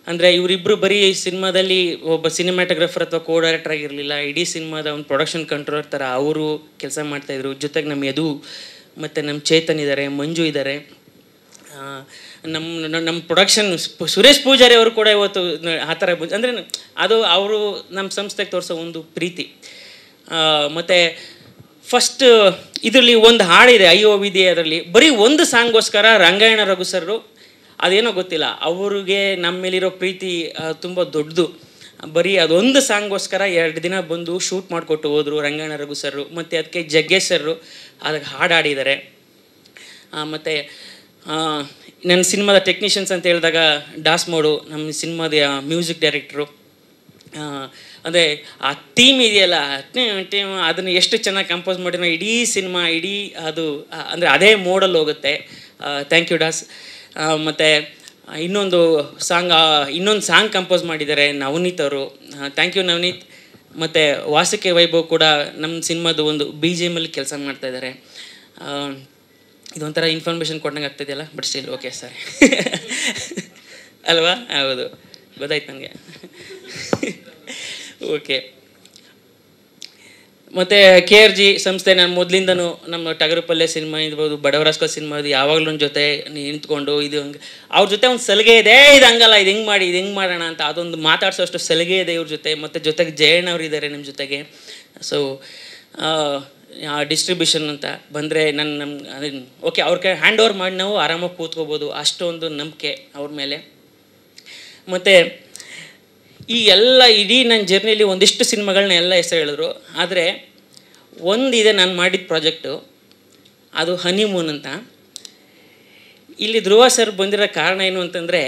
ಅಂದರೆ ಇವರಿಬ್ಬರು ಬರೀ ಸಿನಿಮಾದಲ್ಲಿ ಒಬ್ಬ ಸಿನಿಮ್ಯಾಟೋಗ್ರಫರ್ ಅಥವಾ ಕೋ ಡೈರೆಕ್ಟರ್ ಆಗಿರಲಿಲ್ಲ, ಇಡೀ ಸಿನಿಮಾದ ಒಂದು ಪ್ರೊಡಕ್ಷನ್ ಕಂಟ್ರೋಲರ್ ಥರ ಅವರು ಕೆಲಸ ಮಾಡ್ತಾಯಿದ್ರು. ಜೊತೆಗೆ ನಮ್ಮ ಯದು ಮತ್ತು ನಮ್ಮ ಚೇತನ್ ಇದ್ದಾರೆ, ಮಂಜು ಇದ್ದಾರೆ, ನಮ್ಮ ಪ್ರೊಡಕ್ಷನ್ ಸುರೇಶ್ ಪೂಜಾರಿ ಅವರು ಕೂಡ ಇವತ್ತು ಆ ಥರ ಅಂದರೆ ಅದು ಅವರು ನಮ್ಮ ಸಂಸ್ಥೆಗೆ ತೋರಿಸೋ ಒಂದು ಪ್ರೀತಿ. ಮತ್ತು ಫಸ್ಟ್ ಇದರಲ್ಲಿ ಒಂದು ಹಾಡಿದೆ ಅಯ್ಯೋ ವಿಧಿ, ಅದರಲ್ಲಿ ಬರೀ ಒಂದು ಸಾಂಗ್ಗೋಸ್ಕರ ರಂಗಾಯಣ ರಘು ಸರ್ರು ಅದೇನೋ ಗೊತ್ತಿಲ್ಲ, ಅವ್ರಿಗೆ ನಮ್ಮ ಮೇಲಿರೋ ಪ್ರೀತಿ ತುಂಬ ದೊಡ್ಡದು. ಬರೀ ಅದೊಂದು ಸಾಂಗ್ಗೋಸ್ಕರ 2 ದಿನ ಬಂದು ಶೂಟ್ ಮಾಡಿಕೊಟ್ಟು ಹೋದರು ರಂಗಾಯಣ ರಘು ಸರ್ರು. ಮತ್ತು ಅದಕ್ಕೆ ಜಗ್ಗೇಶ್ ಸರ್ರು ಅದಕ್ಕೆ ಹಾಡಾಡಿದ್ದಾರೆ. ಮತ್ತು ನನ್ನ ಸಿನಿಮಾದ ಟೆಕ್ನಿಷಿಯನ್ಸ್ ಅಂತ ಹೇಳಿದಾಗ ಡಾಸ್ ಮೋಡು ನಮ್ಮ ಸಿನಿಮಾದ ಮ್ಯೂಸಿಕ್ ಡೈರೆಕ್ಟ್ರು. ಅಂದರೆ ಆ ಥೀಮ್ ಇದೆಯಲ್ಲ, ಅದನ್ನು ಎಷ್ಟು ಚೆನ್ನಾಗಿ ಕಂಪೋಸ್ ಮಾಡಿರೋ ಇಡೀ ಸಿನಿಮಾ ಇಡೀ ಅದು ಅಂದರೆ ಅದೇ ಮೋಡಲ್ಲಿ ಹೋಗುತ್ತೆ. ಥ್ಯಾಂಕ್ ಯು ಡಾಸ್. ಮತ್ತು ಇನ್ನೊಂದು ಸಾಂಗ್ ಕಂಪೋಸ್ ಮಾಡಿದ್ದಾರೆ ನವನೀತ್ ಅವರು. Thank you Navneet. ಮತ್ತು ವಾಸಿಕೆ ವೈಭವ್ ಕೂಡ ನಮ್ಮ ಸಿನಿಮಾದು ಒಂದು BGM ಅಲ್ಲಿ ಕೆಲಸ ಮಾಡ್ತಾಯಿದ್ದಾರೆ. ಇದೊಂಥರ ಇನ್ಫಾರ್ಮೇಷನ್ ಕೊಟ್ಟಂಗೆ ಆಗ್ತಿದೆಯಲ್ಲ, ಬಟ್ ಸ್ಟಿಲ್ ಓಕೆ ಸರಿ ಅಲ್ವಾ? ಹೌದು, ಗೊತ್ತಾಯ್ತು ನನಗೆ. ಓಕೆ. ಮತ್ತು KRG ಸಂಸ್ಥೆ ನಾನು ಮೊದಲಿಂದನೂ ನಮ್ಮ ಟಗರುಪಲ್ಲೆ ಸಿನಿಮಾ ಇರ್ಬೋದು, ಬಡವರಾಸ್ಕೋ ಸಿನಿಮಾ ಇದು ಯಾವಾಗಲೂ ನನ್ನ ಜೊತೆ ನಿಂತ್ಕೊಂಡು ಇದು ಹಂಗೆ ಅವ್ರ ಜೊತೆ ಒಂದು ಸಲಿಗೆ ಇದೆ, ಇದು ಹಂಗಲ್ಲ, ಇದು ಹಿಂಗೆ ಮಾಡಿ, ಇದು ಹಿಂಗೆ ಮಾಡೋಣ ಅಂತ ಅದೊಂದು ಮಾತಾಡ್ಸೋಷ್ಟು ಸಲಿಗೆ ಇದೆ ಇವ್ರ ಜೊತೆ. ಮತ್ತು ಜೊತೆಗೆ ಜಯಣ್ಣ ಅವರು ಇದ್ದಾರೆ ನಿಮ್ಮ ಜೊತೆಗೆ. ಸೊ ಡಿಸ್ಟ್ರಿಬ್ಯೂಷನ್ ಅಂತ ಬಂದರೆ ನಮ್ಮ ಓಕೆ ಅವ್ರ ಕೈ ಹ್ಯಾಂಡ್ ಓವರ್ ಮಾಡಿ ನಾವು ಆರಾಮಾಗಿ ಕೂತ್ಕೋಬೋದು, ಅಷ್ಟೊಂದು ನಂಬಿಕೆ ಅವ್ರ ಮೇಲೆ. ಮತ್ತು ಈ ಎಲ್ಲ ಇಡೀ ನನ್ನ ಜರ್ನಿಲಿ ಒಂದಿಷ್ಟು ಸಿನಿಮಾಗಳನ್ನ ಎಲ್ಲ ಹೆಸರು ಹೇಳಿದ್ರು. ಆದರೆ ಒಂದಿದೆ ನಾನು ಮಾಡಿದ ಪ್ರಾಜೆಕ್ಟು, ಅದು ಹನಿಮೂನ್ ಅಂತ. ಇಲ್ಲಿ ಧ್ರುವ ಸರ್ ಬಂದಿರೋ ಕಾರಣ ಏನು ಅಂತಂದರೆ,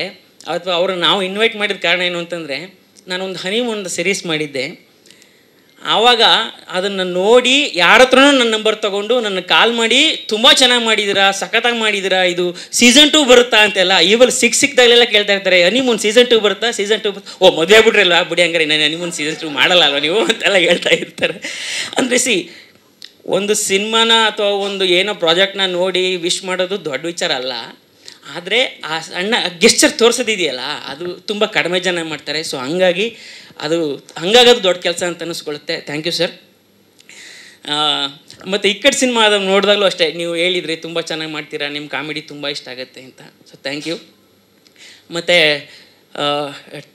ಅಥವಾ ಅವ್ರನ್ನ ನಾವು ಇನ್ವೈಟ್ ಮಾಡಿದ ಕಾರಣ ಏನು ಅಂತಂದರೆ, ನಾನೊಂದು ಹನಿಮೂನ್ ಸೀರೀಸ್ ಮಾಡಿದ್ದೆ. ಆವಾಗ ಅದನ್ನು ನೋಡಿ ಯಾರ ಹತ್ರನೂ ನನ್ನ ನಂಬರ್ ತೊಗೊಂಡು ನನ್ನ ಕಾಲ್ ಮಾಡಿ ತುಂಬ ಚೆನ್ನಾಗಿ ಮಾಡಿದ್ದೀರಾ, ಸಖತ್ತಾಗಿ ಮಾಡಿದ್ದೀರಾ, ಇದು ಸೀಸನ್ 2 ಬರುತ್ತಾ ಅಂತೆಲ್ಲ ಈವಲ್ ಸಿಕ್ದಾಗಲೆಲ್ಲ ಕೇಳ್ತಾ ಇರ್ತಾರೆ. ಹನಿಮೂನ್ ಸೀಸನ್ 2 ಬರುತ್ತಾ, ಸೀಸನ್ 2 ಓ ಮದುವೆ ಆಗ್ಬಿಟ್ರಲ್ಲ ಬಿಡಿ, ಹಂಗಾರೆ ನಾನು ಹನಿಮೂನ್ ಸೀಸನ್ 2 ಮಾಡಲ್ಲ ಅಲ್ವ ನೀವು ಅಂತೆಲ್ಲ ಹೇಳ್ತಾ ಇರ್ತಾರೆ. ಅಂದರೆ ಒಂದು ಸಿನಿಮಾನ ಅಥವಾ ಒಂದು ಏನೋ ಪ್ರಾಜೆಕ್ಟ್ನ ನೋಡಿ ವಿಶ್ ಮಾಡೋದು ದೊಡ್ಡ ವಿಚಾರ ಅಲ್ಲ. ಆದರೆ ಆ ಸಣ್ಣ ಗೆಸ್ಚರ್ ತೋರಿಸೋದಿದೆಯಲ್ಲ, ಅದು ತುಂಬ ಕಡಿಮೆ ಜನ ಮಾಡ್ತಾರೆ. ಸೊ ಹಂಗಾಗಿ ಅದು ದೊಡ್ಡ ಕೆಲಸ ಅಂತ ಅನ್ನಿಸ್ಕೊಳ್ಳುತ್ತೆ. Thank you sir. ಮತ್ತು ಇಕ್ಕಟ್ ಸಿನಿಮಾ ಅದನ್ನು ನೋಡಿದಾಗಲೂ ಅಷ್ಟೇ, ನೀವು ಹೇಳಿದ್ರಿ ತುಂಬ ಚೆನ್ನಾಗಿ ಮಾಡ್ತೀರಾ, ನಿಮ್ಮ ಕಾಮಿಡಿ ತುಂಬ ಇಷ್ಟ ಆಗುತ್ತೆ ಅಂತ. So thank you. ಮತ್ತು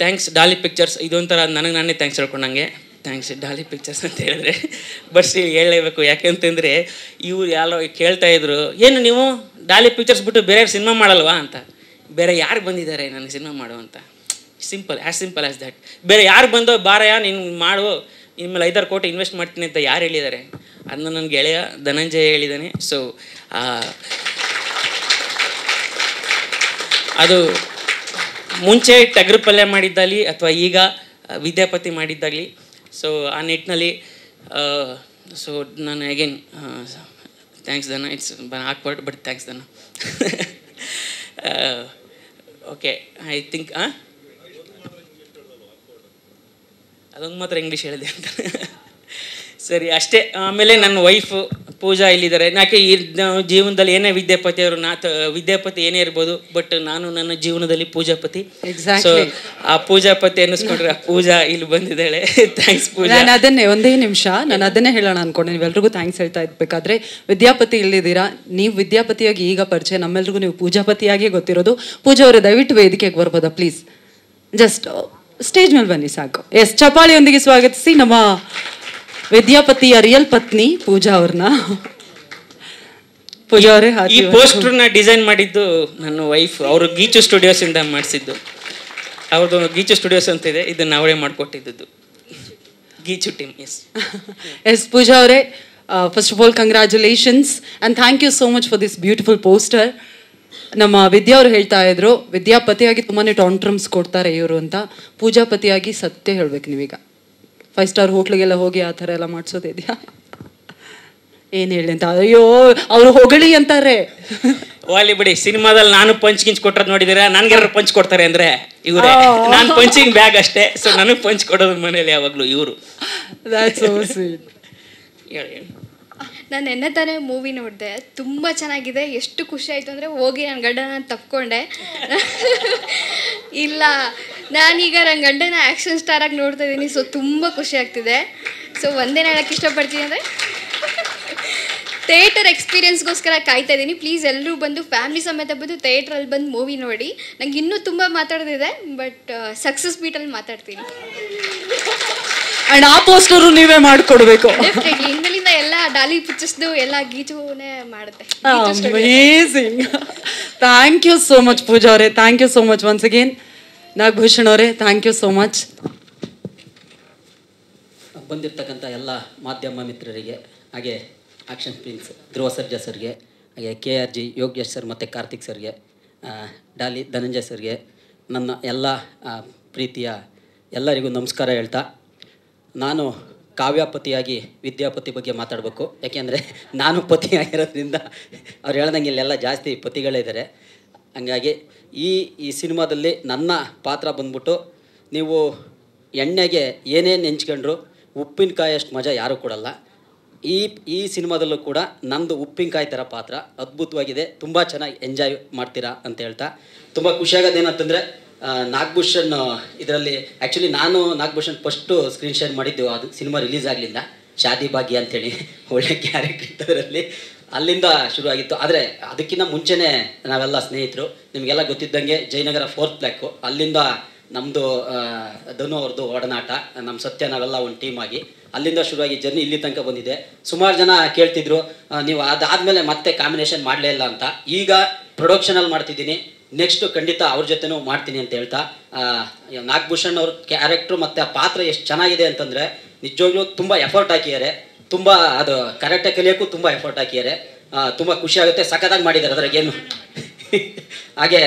ಥ್ಯಾಂಕ್ಸ್ ಡಾಲಿ ಪಿಕ್ಚರ್ಸ್, ಇದೊಂಥರ ನನಗೆ ನಾನೇ ಥ್ಯಾಂಕ್ಸ್ ಹೇಳ್ಕೊಂಡಂಗೆ. ಥ್ಯಾಂಕ್ಸ್ ಡಾಲಿ ಪಿಕ್ಚರ್ಸ್ ಅಂತ ಹೇಳಿದ್ರೆ ಬಟ್ ಹೇಳಲೇಬೇಕು, ಯಾಕೆಂತಂದರೆ ಇವ್ರು ಯಾರೋ ಕೇಳ್ತಾಯಿದ್ರು, ಏನು ನೀವು ಡಾಲಿ ಪಿಕ್ಚರ್ಸ್ ಬಿಟ್ಟು ಬೇರೆ ಸಿನಿಮಾ ಮಾಡಲ್ವಾ ಅಂತ. ಬೇರೆ ಯಾರು ಬಂದಿದ್ದಾರೆ ನನಗೆ ಸಿನಿಮಾ ಮಾಡು ಅಂತ. Simple as that. ಬೇರೆ ಯಾರು ಬಂದೋ ಬಾರಯ್ಯ ನೀನು ಮಾಡು, ನಿಮ್ಮಲ್ಲಿ 5-6 ಕೋಟಿ ಇನ್ವೆಸ್ಟ್ ಮಾಡ್ತೀನಿ ಅಂತ ಯಾರು ಹೇಳಿದ್ದಾರೆ? ಅದನ್ನ ನನ್ನ ಗೆಳೆಯ ಧನಂಜಯ ಹೇಳಿದ್ದಾನೆ. ಸೊ ಅದು ಮುಂಚೆ ಟಗರು ಪಲ್ಯ ಮಾಡಿದ್ದಾಗಲಿ ಅಥವಾ ಈಗ ವಿದ್ಯಾಪತಿ ಮಾಡಿದ್ದಾಗಲಿ, ಸೊ ಆ ನಿಟ್ಟಿನಲ್ಲಿ ಸೊ ನಾನು ಅಗೇನ್ ಥ್ಯಾಂಕ್ಸ್ ಧನ. ಇಟ್ಸ್ ಆಕ್ವರ್ಡ್ ಬಟ್ ಥ್ಯಾಂಕ್ಸ್ ಧನ. ಓಕೆ, ಐ ಥಿಂಕ್ ಅದೊಂದು ಮಾತ್ರ ಇಂಗ್ಲೀಷ್ ಹೇಳಿದೆ ಅಂತ ಸರಿ ಅಷ್ಟೇ. ಆಮೇಲೆ ನನ್ನ ವೈಫು ಪೂಜಾ ಇಲ್ಲಿದ್ದಾರೆ. ಯಾಕೆ ಈ ಜೀವನದಲ್ಲಿ ಏನೇ ವಿದ್ಯಾಪತಿ ಏನೇ ಇರ್ಬೋದು, ಬಟ್ ನಾನು ನನ್ನ ಜೀವನದಲ್ಲಿ ಪೂಜಾಪತಿ. ಸೊ ಆ ಪೂಜಾಪತಿ ಅನ್ನಿಸ್ಕೊಂಡ್ರೆ ಆ ಪೂಜಾ ಇಲ್ಲಿ ಬಂದಿದ್ದಾಳೆ. ಥ್ಯಾಂಕ್ಸ್ ಪೂಜಾ. ನಾನು ಅದನ್ನೇ ಒಂದೇ ನಿಮಿಷ ನಾನು ಅದನ್ನೇ ಹೇಳೋಣ ಅನ್ಕೊಂಡೆ. ನೀವೆಲ್ರಿಗೂ ಥ್ಯಾಂಕ್ಸ್ ಹೇಳ್ತಾ ಇರ್ಬೇಕಾದ್ರೆ ವಿದ್ಯಾಪತಿ ಇಲ್ಲಿದ್ದೀರಾ. ನೀವು ವಿದ್ಯಾಪತಿಯಾಗಿ ಈಗ ಪರಿಚಯ, ನಮ್ಮೆಲ್ರಿಗೂ ನೀವು ಪೂಜಾಪತಿಯಾಗಿ ಗೊತ್ತಿರೋದು. ಪೂಜಾ ಅವರೇ ದಯವಿಟ್ಟು ವೇದಿಕೆಗೆ ಬರ್ಬೋದಾ ಪ್ಲೀಸ್? ಜಸ್ಟ್ ಸ್ಟೇಜ್ ಮೇಲೆ ಬನ್ನಿ ಸಾಕು. ಎಸ್, ಚಪಾಳಿಯೊಂದಿಗೆ ಸ್ವಾಗತಿಸಿ ನಮ್ಮ ವಿದ್ಯಾಪತಿಯ ರಿಯಲ್ ಪತ್ನಿ ಪೂಜಾ ಅವ್ರನ್ನ. ಪೂಜಾ ಅವರೇ, ಈ ಪೋಸ್ಟರ್ನ ಡಿಸೈನ್ ಮಾಡಿದ್ದು ನನ್ನ ವೈಫ್. ಅವರು ಗೀಚು ಸ್ಟುಡಿಯೋಸ್ ಇಂದ ಮಾಡಿಸಿದ್ದು. ಅವ್ರದ್ದು ಗೀಚು ಸ್ಟುಡಿಯೋಸ್ ಅಂತ ಇದೆ, ಇದನ್ನ ಅವರೇ ಮಾಡಿಕೊಟ್ಟಿದ್ದು. ಗೀಚು ಟೀಮ್. ಎಸ್ ಪೂಜಾ ಅವರೇ, first of all congratulations and thank you so much for this beautiful poster. ನಮ್ಮ ವಿದ್ಯಾ ಅವರು ಹೇಳ್ತಾ ಇದ್ರು, ವಿದ್ಯಾಪತಿಯಾಗಿ ತುಂಬಾ ಟಾಂಟ್ರಮ್ಸ್ ಕೊಡ್ತಾರೆ ಇವರು ಅಂತ. ಪೂಜಾಪತಿಯಾಗಿ ಸತ್ಯ ಹೇಳ್ಬೇಕು, ನೀವೀಗ 5 ಸ್ಟಾರ್ ಹೋಟ್ಲಿಗೆಲ್ಲ ಹೋಗಿ ಆ ಥರ ಎಲ್ಲ ಮಾಡಿಸೋದಿದೆಯಾ? ಏನು ಹೇಳಿ ಅಂತ. ಅಯ್ಯೋ ಅವರು ಹೊಗಳಿ ಅಂತಾರೆ. ವಾಲಿ ಬಿಡಿ, ಸಿನಿಮಾದಲ್ಲಿ ನಾನು ಪಂಚ್ ಗಿಂಚ್ ಕೊಟ್ಟರು ನೋಡಿದ್ದೀರಾ? ನನ್ಗೆ ಪಂಚ್ ಕೊಡ್ತಾರೆ ಅಂದರೆ ಇವರೇ. ನಾನು ಪಂಚಿಂಗ್ ಬ್ಯಾಗ್ ಅಷ್ಟೇ. ಸೊ ನನಗೆ ಪಂಚ್ ಕೊಡೋದು ಮನೇಲಿ ಯಾವಾಗಲೂ ಇವರು. ಹೇಳಿ. ನಾನು ನೆನ್ನೆ ತಾನೇ ಮೂವಿ ನೋಡಿದೆ, ತುಂಬ ಚೆನ್ನಾಗಿದೆ. ಎಷ್ಟು ಖುಷಿ ಆಯಿತು ಅಂದರೆ ಹೋಗಿ ನನ್ನ ಗಂಡನ ತಪ್ಕೊಂಡೆ. ಇಲ್ಲ, ನಾನೀಗ ನನ್ನ ಗಂಡನ ಆ್ಯಕ್ಷನ್ ಸ್ಟಾರಾಗಿ ನೋಡ್ತಾ ಇದ್ದೀನಿ. ಸೊ ತುಂಬ ಖುಷಿ ಆಗ್ತಿದೆ. ಸೊ ಒಂದೇನು ಹೇಳೋಕ್ಕೆ ಇಷ್ಟಪಡ್ತೀನಿ ಅಂದರೆ ಥಿಯೇಟರ್ ಎಕ್ಸ್ಪೀರಿಯನ್ಸ್ಗೋಸ್ಕರ ಕಾಯ್ತಾ ಇದ್ದೀನಿ. ಪ್ಲೀಸ್ ಎಲ್ಲರೂ ಬಂದು ಫ್ಯಾಮಿಲಿ ಸಮೇತ ಬಂದು ಥಿಯೇಟ್ರಲ್ಲಿ ಬಂದು ಮೂವಿ ನೋಡಿ. ನಂಗೆ ಇನ್ನೂ ತುಂಬ ಮಾತಾಡೋದಿದೆ, ಬಟ್ ಸಕ್ಸಸ್ ಮೀಟಲ್ಲಿ ಮಾತಾಡ್ತೀನಿ. ಅಂಡ್ ಆ ಪೋಸ್ಟರು ನೀವೇ ಮಾಡಿಕೊಡ್ಬೇಕು. ಡೆಫಿನೆಟ್ಲಿ ಇನ್ಮೇಲಿಂದ ಎಲ್ಲ ಡಾಲಿ ಪಿಕ್ಚರ್ಸ್ದು ಎಲ್ಲ ಗೀಚುನೇ ಮಾಡುತ್ತೆ. Amazing. Thank you so much Pooja ಅವರೇ, thank you so much once again. Nagabhushan ಅವರೇ, ಥ್ಯಾಂಕ್ ಯು ಸೋ ಮಚ್. ಬಂದಿರತಕ್ಕಂಥ ಎಲ್ಲ ಮಾಧ್ಯಮ ಮಿತ್ರರಿಗೆ, ಹಾಗೆ ಆಕ್ಷನ್ ಪ್ರಿನ್ಸ್ ಧ್ರುವ ಸರ್ಜಾ ಸರ್ಗೆ, ಹಾಗೆ KRG ಯೋಗೇಶ್ ಸರ್ ಮತ್ತು ಕಾರ್ತಿಕ್ ಸರ್ಗೆ, ಡಾಲಿ ಧನಂಜಯ ಸರ್ಗೆ, ನನ್ನ ಎಲ್ಲ ಪ್ರೀತಿಯ ಎಲ್ಲರಿಗೂ ನಮಸ್ಕಾರ ಹೇಳ್ತಾ, ನಾನು ಕಾವ್ಯಪತಿಯಾಗಿ ವಿದ್ಯಾಪತಿ ಬಗ್ಗೆ ಮಾತಾಡಬೇಕು. ಯಾಕೆಂದರೆ ನಾನು ಪತಿಯಾಗಿರೋದ್ರಿಂದ ಅವ್ರು ಹೇಳ್ದಂಗೆ ಇಲ್ಲೆಲ್ಲ ಜಾಸ್ತಿ ಪತಿಗಳಿದ್ದಾರೆ. ಹಂಗಾಗಿ ಈ ಸಿನಿಮಾದಲ್ಲಿ ನನ್ನ ಪಾತ್ರ ಬಂದ್ಬಿಟ್ಟು, ನೀವು ಎಣ್ಣೆಗೆ ಏನೇನು ನೆಂಚ್ಕೊಂಡ್ರು ಉಪ್ಪಿನಕಾಯಿ ಅಷ್ಟು ಮಜಾ ಯಾರೂ ಕೊಡಲ್ಲ. ಈ ಸಿನಿಮಾದಲ್ಲೂ ಕೂಡ ನಂದು ಉಪ್ಪಿನಕಾಯಿ ಥರ ಪಾತ್ರ ಅದ್ಭುತವಾಗಿದೆ. ತುಂಬ ಚೆನ್ನಾಗಿ ಎಂಜಾಯ್ ಮಾಡ್ತೀರಾ ಅಂತ ಹೇಳ್ತಾ, ತುಂಬ ಖುಷಿಯಾಗೋದೇನಂತಂದರೆ ನಾಗಭೂಷಣ್ ಇದರಲ್ಲಿ ಆ್ಯಕ್ಚುಲಿ ನಾನು ನಾಗಭೂಷಣ್ ಫಸ್ಟು ಸ್ಕ್ರೀನ್ ಶೇರ್ ಮಾಡಿದ್ದೆವು. ಅದು ಸಿನಿಮಾ ರಿಲೀಸ್ ಆಗಲಿಲ್ಲ, ಶಾದಿ ಭಾಗ್ಯ ಅಂಥೇಳಿ ಒಳ್ಳೆ ಕ್ಯಾರೆಕ್ಟರ್ ಇದ್ದದರಲ್ಲಿ, ಅಲ್ಲಿಂದ ಶುರುವಾಗಿತ್ತು. ಆದರೆ ಅದಕ್ಕಿಂತ ಮುಂಚೆನೇ ನಾವೆಲ್ಲ ಸ್ನೇಹಿತರು. ನಿಮಗೆಲ್ಲ ಗೊತ್ತಿದ್ದಂಗೆ ಜಯನಗರ 4th ಬ್ಲಾಕು, ಅಲ್ಲಿಂದ ನಮ್ಮದು ಧನು ಅವ್ರದ್ದು ಒಡನಾಟ, ನಮ್ಮ ಸತ್ಯ ನಾವೆಲ್ಲ ಒಂದು ಟೀಮ್ ಆಗಿ ಅಲ್ಲಿಂದ ಶುರುವಾಗಿ ಜರ್ನಿ ಇಲ್ಲಿ ತನಕ ಬಂದಿದೆ. ಸುಮಾರು ಜನ ಕೇಳ್ತಿದ್ರು ನೀವು ಅದಾದಮೇಲೆ ಮತ್ತೆ ಕಾಂಬಿನೇಷನ್ ಮಾಡಲೇ ಇಲ್ಲ ಅಂತ. ಈಗ ಪ್ರೊಡಕ್ಷನಲ್ಲಿ ಮಾಡ್ತಿದ್ದೀನಿ, ನೆಕ್ಸ್ಟು ಖಂಡಿತ ಅವ್ರ ಜೊತೆನೂ ಮಾಡ್ತೀನಿ ಅಂತ ಹೇಳ್ತಾ, ನಾಗಭೂಷಣ್ ಅವ್ರ ಕ್ಯಾರೆಕ್ಟ್ರು ಮತ್ತು ಆ ಪಾತ್ರ ಎಷ್ಟು ಚೆನ್ನಾಗಿದೆ ಅಂತಂದರೆ ನಿಜವಾಗ್ಲೂ ತುಂಬ ಎಫರ್ಟ್ ಹಾಕಿದ್ದಾರೆ. ತುಂಬ ಅದು ಕರೆಕ್ಟಾಗಿ ಕಲಿಯೋಕ್ಕೂ ತುಂಬ ಎಫರ್ಟ್ ಹಾಕಿದ್ದಾರೆ. ತುಂಬ ಖುಷಿಯಾಗುತ್ತೆ, ಸಖತ್ತಾಗಿ ಮಾಡಿದ್ದಾರೆ ಅದ್ರಾಗೇನು. ಹಾಗೆ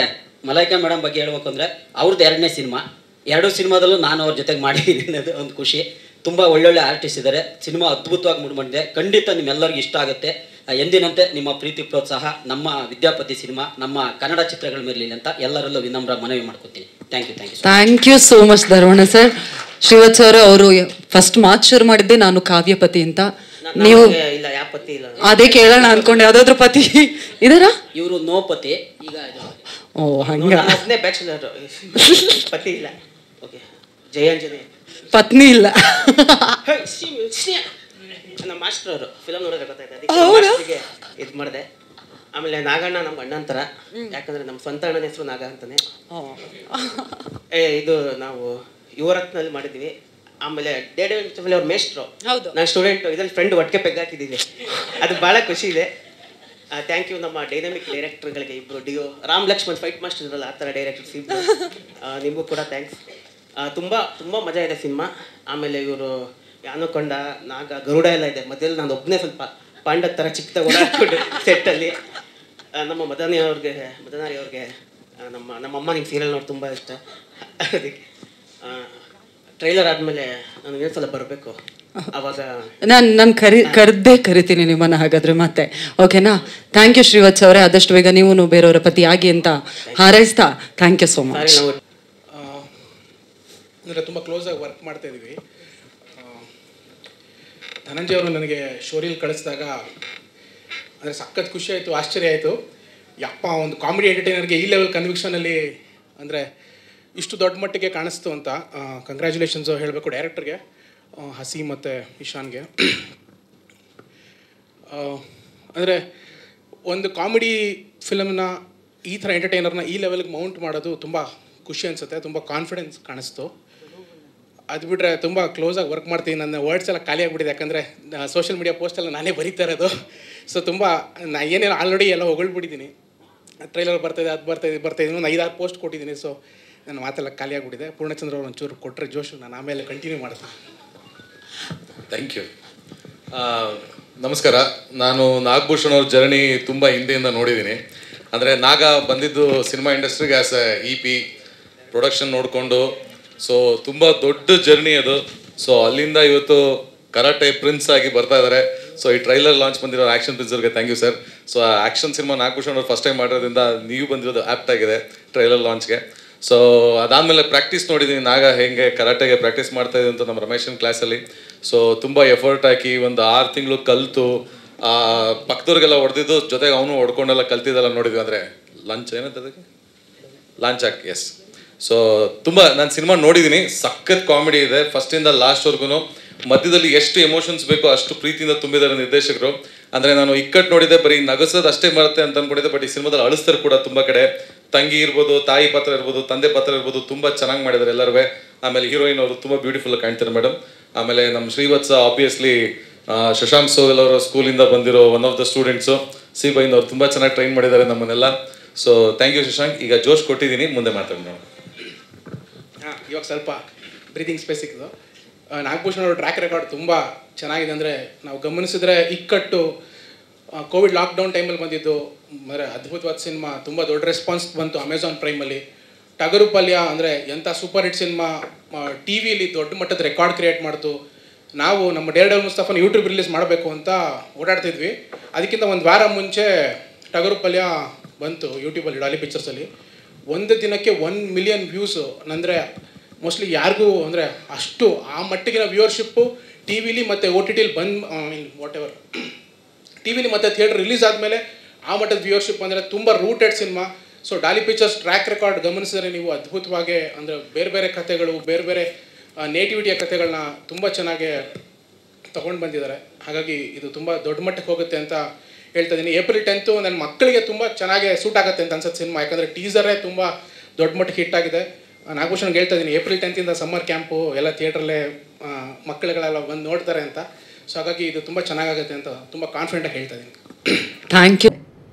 ಮಲೈಕಾ ಮೇಡಮ್ ಬಗ್ಗೆ ಹೇಳ್ಬೇಕು ಅಂದರೆ ಅವ್ರದ್ದು 2ನೇ ಸಿನಿಮಾ, 2 ಸಿನಿಮಾದಲ್ಲೂ ನಾನು ಅವ್ರ ಜೊತೆಗೆ ಮಾಡಿದ್ದೀನಿ ಅನ್ನೋದು ಒಂದು ಖುಷಿ. ತುಂಬ ಒಳ್ಳೊಳ್ಳೆ ಆರ್ಟಿಸ್ಟ್ ಇದ್ದಾರೆ. ಸಿನಿಮಾ ಅದ್ಭುತವಾಗಿ ಮೂಡಿಬಂದಿದೆ. ಖಂಡಿತ ನಿಮ್ಮೆಲ್ಲರಿಗೂ ಇಷ್ಟ ಆಗುತ್ತೆ. ಎಂದಿನಂತೆ ನಿಮ್ಮ ಪ್ರೀತಿ ಪ್ರೋತ್ಸಾಹ ನಮ್ಮ ವಿದ್ಯಾಪತಿ ಸಿನಿಮಾ ನಮ್ಮ ಕನ್ನಡ ಚಿತ್ರಗಳ ಮೇಲೆ ಅಂತ ಎಲ್ಲರಲ್ಲೂ ವಿನಮ್ರ ಮನವಿ ಮಾಡ್ಕೊತೀನಿ. Thank you. Thank you so much Dharmanna sir. Shrivath sir ಅವರು ಫಸ್ಟ್ ಮಾತು ಶುರು ಮಾಡಿದ್ದೆ ನಾನು ಕಾವ್ಯಪತಿ ಅಂತ. ನೀವು ಅದೇ ಕೇಳೋಣ ಅನ್ಕೊಂಡೆ, ಯಾವ್ದಾದ್ರು ಪತಿ ಇದಾರ? ಇವರು ನೋ ಪತಿ. ಈಗ ಓ ಹಂಗ ಬ್ಯಾಚುಲರ್, ಪತಿ ಇಲ್ಲ. ಓಕೆ, ಜಯಾಂಜಲಿ ಪತ್ನಿ ಇಲ್ಲ. ನಮ್ಮ ಮಾಸ್ಟರ್ ಅವರು ಫಿಲಮ್ ನೋಡಿದ್ರೆ ಗೊತ್ತಾಯ್ತು, ಇದು ಮಾಡಿದೆ. ಆಮೇಲೆ ನಾಗಣ್ಣ ನಮ್ಮ ಅಣ್ಣ ಅಂತಾರ, ಯಾಕಂದ್ರೆ ನಮ್ಮ ಸ್ವಂತ ಅಣ್ಣನ ಹೆಸರು ನಾಗ ಅಂತಾನೆ. ಇದು ನಾವು ಯುವರತ್ನಲ್ಲಿ ಮಾಡಿದ್ವಿ. ಆಮೇಲೆ ಅವ್ರ ಮೇಸ್ಟ್ರು, ನನ್ನ ಸ್ಟೂಡೆಂಟ್, ಇದ್ರಲ್ಲಿ ಫ್ರೆಂಡ್ ಒಟ್ಟಿಗೆ ಪೆಗ್ ಹಾಕಿದ್ದೀವಿ. ಅದು ಭಾಳ ಖುಷಿ ಇದೆ. ಥ್ಯಾಂಕ್ ಯು ನಮ್ಮ ಡೈನಮಿಕ್ ಡೈರೆಕ್ಟರ್ಗಳಿಗೆ, ಇಬ್ಬರು duo Ram Lakshman fight master ಇರಲ್ಲ ಆ ಥರ ಡೈರೆಕ್ಟರ್ಸ್ ಇಬ್ಬರು, ನಿಮಗೂ ಕೂಡ ಥ್ಯಾಂಕ್ಸ್. ತುಂಬ ತುಂಬ ಮಜಾ ಇದೆ ಸಿನಿಮಾ. ಆಮೇಲೆ ಇವರು ಯಾನಕೊಂಡ ನಾಗ ಗರುಡ ಎಲ್ಲ ಇದೆ. ಮಧ್ಯದಲ್ಲಿ ನಾನು ಒಬ್ಬನೇ ಸ್ವಲ್ಪ ಪಾಂಡ ಥರ ಚಿಕ್ಕದಾಗಿ ಓಡಾಡ್ಕೊಂಡು ಸೆಟ್ಟಲ್ಲಿ. ನಮ್ಮ ಮದನಾರಿ ಅವ್ರಿಗೆ ನಮ್ಮಮ್ಮ ನಿಮ್ಮ ಸೀರಿಯಲ್ ನೋಡಿ ತುಂಬ ಇಷ್ಟ. ಅದಕ್ಕೆ ಟ್ರೈಲರ್ ಆದಮೇಲೆ ನಾನು ಇನ್ನೊಂದ್ಸಲ ಬರಬೇಕು, ಅವಾಗ ನಾನು ಕರಿತೀನಿ ನಿಮ್ಮನ್ನು ಹಾಗಾದ್ರೆ ಮತ್ತೆ. ಓಕೆನಾ? ಥ್ಯಾಂಕ್ ಯು ಶ್ರೀವತ್ಸ ಅವರೇ. ಆದಷ್ಟು ಬೇಗ ನೀವು ಬೇರೆಯವರ ಪತಿ ಆಗಿ ಅಂತ ಹಾರೈಸ್ತಾ ಥ್ಯಾಂಕ್ ಯು ಸೋ ಮಚ್. ಅಂದರೆ ತುಂಬ ಕ್ಲೋಸಾಗಿ ವರ್ಕ್ ಮಾಡ್ತಾ ಇದ್ದೀವಿ. ಧನಂಜಯ ಅವರು ನನಗೆ ಶೋರಿಯಲ್ಲಿ ಕಳಿಸಿದಾಗ ಅಂದರೆ ಸಖತ್ ಖುಷಿ ಆಯಿತು, ಆಶ್ಚರ್ಯ ಆಯಿತು. ಯಪ್ಪ, ಒಂದು ಕಾಮಿಡಿ ಎಂಟರ್ಟೈನರ್ಗೆ ಈ ಲೆವೆಲ್ ಕನ್ವಿಕ್ಷನಲ್ಲಿ ಅಂದರೆ ಇಷ್ಟು ದೊಡ್ಡ ಮಟ್ಟಿಗೆ ಕಾಣಿಸ್ತು ಅಂತ. ಕಂಗ್ರ್ಯಾಚುಲೇಷನ್ಸು ಹೇಳಬೇಕು ಡೈರೆಕ್ಟರ್ಗೆ, ಹಸಿ ಮತ್ತು ಇಶಾನ್ಗೆ. ಅಂದರೆ ಒಂದು ಕಾಮಿಡಿ ಫಿಲಮ್ನ ಈ ಥರ ಎಂಟರ್ಟೈನರ್ನ ಈ ಲೆವೆಲ್ಗೆ ಮೌಂಟ್ ಮಾಡೋದು ತುಂಬ ಖುಷಿ ಅನಿಸುತ್ತೆ, ತುಂಬ ಕಾನ್ಫಿಡೆನ್ಸ್ ಕಾಣಿಸ್ತು. ಅದು ಬಿಟ್ಟರೆ ತುಂಬ ಕ್ಲೋಸಾಗಿ ವರ್ಕ್ ಮಾಡ್ತೀನಿ. ನನ್ನ ವರ್ಡ್ಸ್ ಎಲ್ಲ ಖಾಲಿ ಆಗಿಬಿಟ್ಟಿದೆ, ಯಾಕಂದರೆ ಸೋಷಿಯಲ್ ಮೀಡಿಯಾ ಪೋಸ್ಟೆಲ್ಲ ನಾನೇ ಬರೀತಾ ಇರೋದು. ಸೊ ತುಂಬ ಏನೇನು ಆಲ್ರೆಡಿ ಎಲ್ಲ ಹೊಗಳ್ಬಿಟ್ಟಿದ್ದೀನಿ. ಟ್ರೈಲರ್ ಬರ್ತಾಯಿದೆ, ಅದು ಬರ್ತಾಯಿದೆ, ಒಂದು 5-6 ಪೋಸ್ಟ್ ಕೊಟ್ಟಿದ್ದೀನಿ. ಸೊ ನನ್ನ ಮಾತೆಲ್ಲ ಖಾಲಿ ಆಗಿಬಿಟ್ಟಿದೆ. ಪೂರ್ಣಚಂದ್ರ ಅವ್ರು ಒಂಚೂರು ಕೊಟ್ಟರೆ ಜೋಶು, ನಾನು ಆಮೇಲೆ ಕಂಟಿನ್ಯೂ ಮಾಡ್ತೀನಿ. Thank you. ನಮಸ್ಕಾರ. ನಾನು ನಾಗಭೂಷಣ್ ಅವ್ರ ಜರ್ನಿ ತುಂಬ ಹಿಂದೆಯಿಂದ ನೋಡಿದ್ದೀನಿ. ಅಂದರೆ ನಾಗ ಬಂದಿದ್ದು ಸಿನಿಮಾ ಇಂಡಸ್ಟ್ರಿಗೆ ಆ್ಯಸ್ ಎ EP ಪ್ರೊಡಕ್ಷನ್ ನೋಡಿಕೊಂಡು, ಸೊ ತುಂಬ ದೊಡ್ಡ ಜರ್ನಿ ಅದು. ಸೊ ಅಲ್ಲಿಂದ ಇವತ್ತು ಕರಾಟೆ ಪ್ರಿನ್ಸ್ ಆಗಿ ಬರ್ತಾ ಇದ್ದಾರೆ. ಸೊ ಈ ಟ್ರೈಲರ್ ಲಾಂಚ್ ಬಂದಿರೋ ಆ್ಯಕ್ಷನ್ ಪ್ರಿನ್ಸರ್ಗೆ thank you sir. So action cinema Nagabhushan ಅವ್ರು ಫಸ್ಟ್ ಟೈಮ್ ಮಾಡಿರೋದ್ರಿಂದ ನೀವು ಬಂದಿರೋದು ಆ್ಯಪ್ಟ್ ಆಗಿದೆ ಟ್ರೈಲರ್ ಲಾಂಚ್ಗೆ. ಸೊ ಅದಾದಮೇಲೆ ಪ್ರಾಕ್ಟೀಸ್ ನೋಡಿದ್ದೀನಿ, ನಾಗ ಹೇಗೆ ಕರಾಟೆಗೆ ಪ್ರಾಕ್ಟೀಸ್ ಮಾಡ್ತಾಯಿದೆ ಅಂತ ನಮ್ಮ ರಮೇಶನ್ ಕ್ಲಾಸಲ್ಲಿ. ಸೊ ತುಂಬ ಎಫರ್ಟ್ ಹಾಕಿ ಒಂದು 6 ತಿಂಗಳು ಕಲಿತು ಪಕ್ಕದವ್ರಿಗೆಲ್ಲ ಹೊಡೆದಿದ್ದು, ಜೊತೆಗೆ ಅವನು ಹೊಡ್ಕೊಂಡೆಲ್ಲ ಕಲ್ತಿದ್ದೆಲ್ಲ ನೋಡಿದ್ವಿ. ಅಂದರೆ ಲಂಚ್ ಏನಂತದಕ್ಕೆ ಲಾಂಚ್ ಹಾಕಿ, ಎಸ್. ಸೊ ತುಂಬ ನಾನು ಸಿನಿಮಾ ನೋಡಿದ್ದೀನಿ, ಸಖತ್ ಕಾಮಿಡಿ ಇದೆ ಫಸ್ಟಿಂದ ಲಾಸ್ಟ್ವರೆಗೂ. ಮಧ್ಯದಲ್ಲಿ ಎಷ್ಟು ಎಮೋಷನ್ಸ್ ಬೇಕೋ ಅಷ್ಟು ಪ್ರೀತಿಯಿಂದ ತುಂಬಿದ್ದಾರೆ ನಿರ್ದೇಶಕರು. ಅಂದರೆ ನಾನು ಇಕ್ಕಟ್ಟು ನೋಡಿದೆ, ಬರೀ ನಗಸೋದು ಅಷ್ಟೇ ಬರುತ್ತೆ ಅಂತ ಅಂದ್ಕೊಂಡಿದ್ದೆ. ಬಟ್ ಈ ಸಿನಿಮಾದಲ್ಲಿ ಅಳಿಸ್ತಾರೆ ಕೂಡ ತುಂಬ ಕಡೆ. ತಂಗಿ ಇರ್ಬೋದು, ತಾಯಿ ಪಾತ್ರ ಇರ್ಬೋದು, ತಂದೆ ಪಾತ್ರ ಇರ್ಬೋದು, ತುಂಬ ಚೆನ್ನಾಗಿ ಮಾಡಿದ್ದಾರೆ ಎಲ್ಲರೂ. ಆಮೇಲೆ ಹೀರೋಯಿನ್ ಅವರು ತುಂಬ ಬ್ಯೂಟಿಫುಲ್ ಕಾಣ್ತಾರೆ ಮೇಡಮ್. ಆಮೇಲೆ ನಮ್ಮ ಶ್ರೀವತ್ಸ ಆಬ್ವಿಯಸ್ಲಿ ಶಶಾಂಕ್ ಸೋಗಲ್ ಅವರ ಸ್ಕೂಲಿಂದ ಬಂದಿರೋ ಒನ್ ಆಫ್ ದ ಸ್ಟೂಡೆಂಟ್ಸು. ಸಿ ಬೈನ್ ಅವ್ರು ತುಂಬ ಚೆನ್ನಾಗಿ ಟ್ರೈನ್ ಮಾಡಿದ್ದಾರೆ ನಮ್ಮನ್ನೆಲ್ಲ. So thank you Shashank. ಈಗ ಜೋಶ್ ಕೊಟ್ಟಿದ್ದೀನಿ, ಮುಂದೆ ಮಾತಾಡೋಣ. ಇವಾಗ ಸ್ವಲ್ಪ ಬ್ರೀದಿಂಗ್ ಸ್ಪೇಸ್ ಸಿಕ್ಕಿದ್ದು. ನಾಗಭೂಷಣ್ ಅವರ ಟ್ರ್ಯಾಕ್ ರೆಕಾರ್ಡ್ ತುಂಬ ಚೆನ್ನಾಗಿದೆ. ಅಂದರೆ ನಾವು ಗಮನಿಸಿದ್ರೆ ಇಕ್ಕಟ್ಟು ಕೋವಿಡ್ ಲಾಕ್ಡೌನ್ ಟೈಮಲ್ಲಿ ಬಂದಿದ್ದು, ಅಂದರೆ ಅದ್ಭುತವಾದ ಸಿನಿಮಾ, ತುಂಬ ದೊಡ್ಡ ರೆಸ್ಪಾನ್ಸ್ ಬಂತು ಅಮೆಝಾನ್ ಪ್ರೈಮಲ್ಲಿ. ಟಗರು ಪಲ್ಯ ಅಂದರೆ ಎಂಥ ಸೂಪರ್ ಹಿಟ್ ಸಿನಿಮಾ, ಟಿ ವಿಲಿ ದೊಡ್ಡ ಮಟ್ಟದ ರೆಕಾರ್ಡ್ ಕ್ರಿಯೇಟ್ ಮಾಡ್ತು. ನಾವು ನಮ್ಮ ಡೇರ್ ಡೆವಿಲ್ ಮುಸ್ತಫಾನ ಯೂಟ್ಯೂಬ್ ರಿಲೀಸ್ ಮಾಡಬೇಕು ಅಂತ ಓಡಾಡ್ತಿದ್ವಿ. ಅದಕ್ಕಿಂತ ಒಂದು ವಾರ ಮುಂಚೆ ಟಗರು ಪಲ್ಯ ಬಂತು ಯೂಟ್ಯೂಬಲ್ಲಿ, ಡಾಲಿ ಪಿಕ್ಚರ್ಸಲ್ಲಿ. ಒಂದು ದಿನಕ್ಕೆ 1 ಮಿಲಿಯನ್ ವ್ಯೂಸು. ಅಂದರೆ ಮೋಸ್ಟ್ಲಿ ಯಾರಿಗೂ ಅಂದರೆ ಅಷ್ಟು ಆ ಮಟ್ಟಿಗಿನ ವ್ಯೂವರ್ಶಿಪ್ಪು ಟಿ ವಿಲಿ ಮತ್ತು ಓ ಟಿ ಟಿಲಿ ವಾಟ್ ಎವರ್ ಟಿ ವಿಲಿ ಮತ್ತು ಥಿಯೇಟರ್ ರಿಲೀಸ್ ಆದಮೇಲೆ ಆ ಮಟ್ಟದ ವ್ಯೂವರ್ಶಿಪ್ ಅಂದರೆ ತುಂಬ rooted cinema. So Daali Pictures track record ಗಮನಿಸಿದರೆ ನೀವು ಅದ್ಭುತವಾಗಿ, ಅಂದರೆ ಬೇರೆ ಬೇರೆ ಕಥೆಗಳು, ಬೇರೆ ಬೇರೆ ನೇಟಿವಿಟಿಯ ಕಥೆಗಳನ್ನ ತುಂಬ ಚೆನ್ನಾಗಿ ತೊಗೊಂಡು ಬಂದಿದ್ದಾರೆ. ಹಾಗಾಗಿ ಇದು ತುಂಬ ದೊಡ್ಡ ಮಟ್ಟಕ್ಕೆ ಹೋಗುತ್ತೆ ಅಂತ ಹೇಳ್ತಾ ಇದ್ದೀನಿ. ಏಪ್ರಿಲ್ 10 ನನ್ನ ಮಕ್ಕಳಿಗೆ ತುಂಬ ಚೆನ್ನಾಗಿ ಸೂಟ್ ಆಗುತ್ತೆ ಅಂತ ಅನ್ಸುತ್ತೆ ಸಿನಿಮಾ. ಯಾಕಂದರೆ ಟೀಸರೇ ತುಂಬ ದೊಡ್ಡ ಮಟ್ಟಕ್ಕೆ ಹಿಟ್ ಆಗಿದೆ. ನಾಗಭೂಷಣ್ಗೆ ಹೇಳ್ತಾ ಇದ್ದೀನಿ, ಏಪ್ರಿಲ್ 10 ಸಮ್ಮರ್ ಕ್ಯಾಂಪು ಎಲ್ಲ ಥಿಯೇಟ್ರಲ್ಲೇ ಮಕ್ಕಳುಗಳೆಲ್ಲ ಬಂದು ನೋಡ್ತಾರೆ ಅಂತ. ಸೊ ಹಾಗಾಗಿ ಇದು ತುಂಬ ಚೆನ್ನಾಗಾಗುತ್ತೆ ಅಂತ ತುಂಬ ಕಾನ್ಫಿಡೆಂಟಾಗಿ ಹೇಳ್ತಾ ಇದ್ದೀನಿ. Thank you.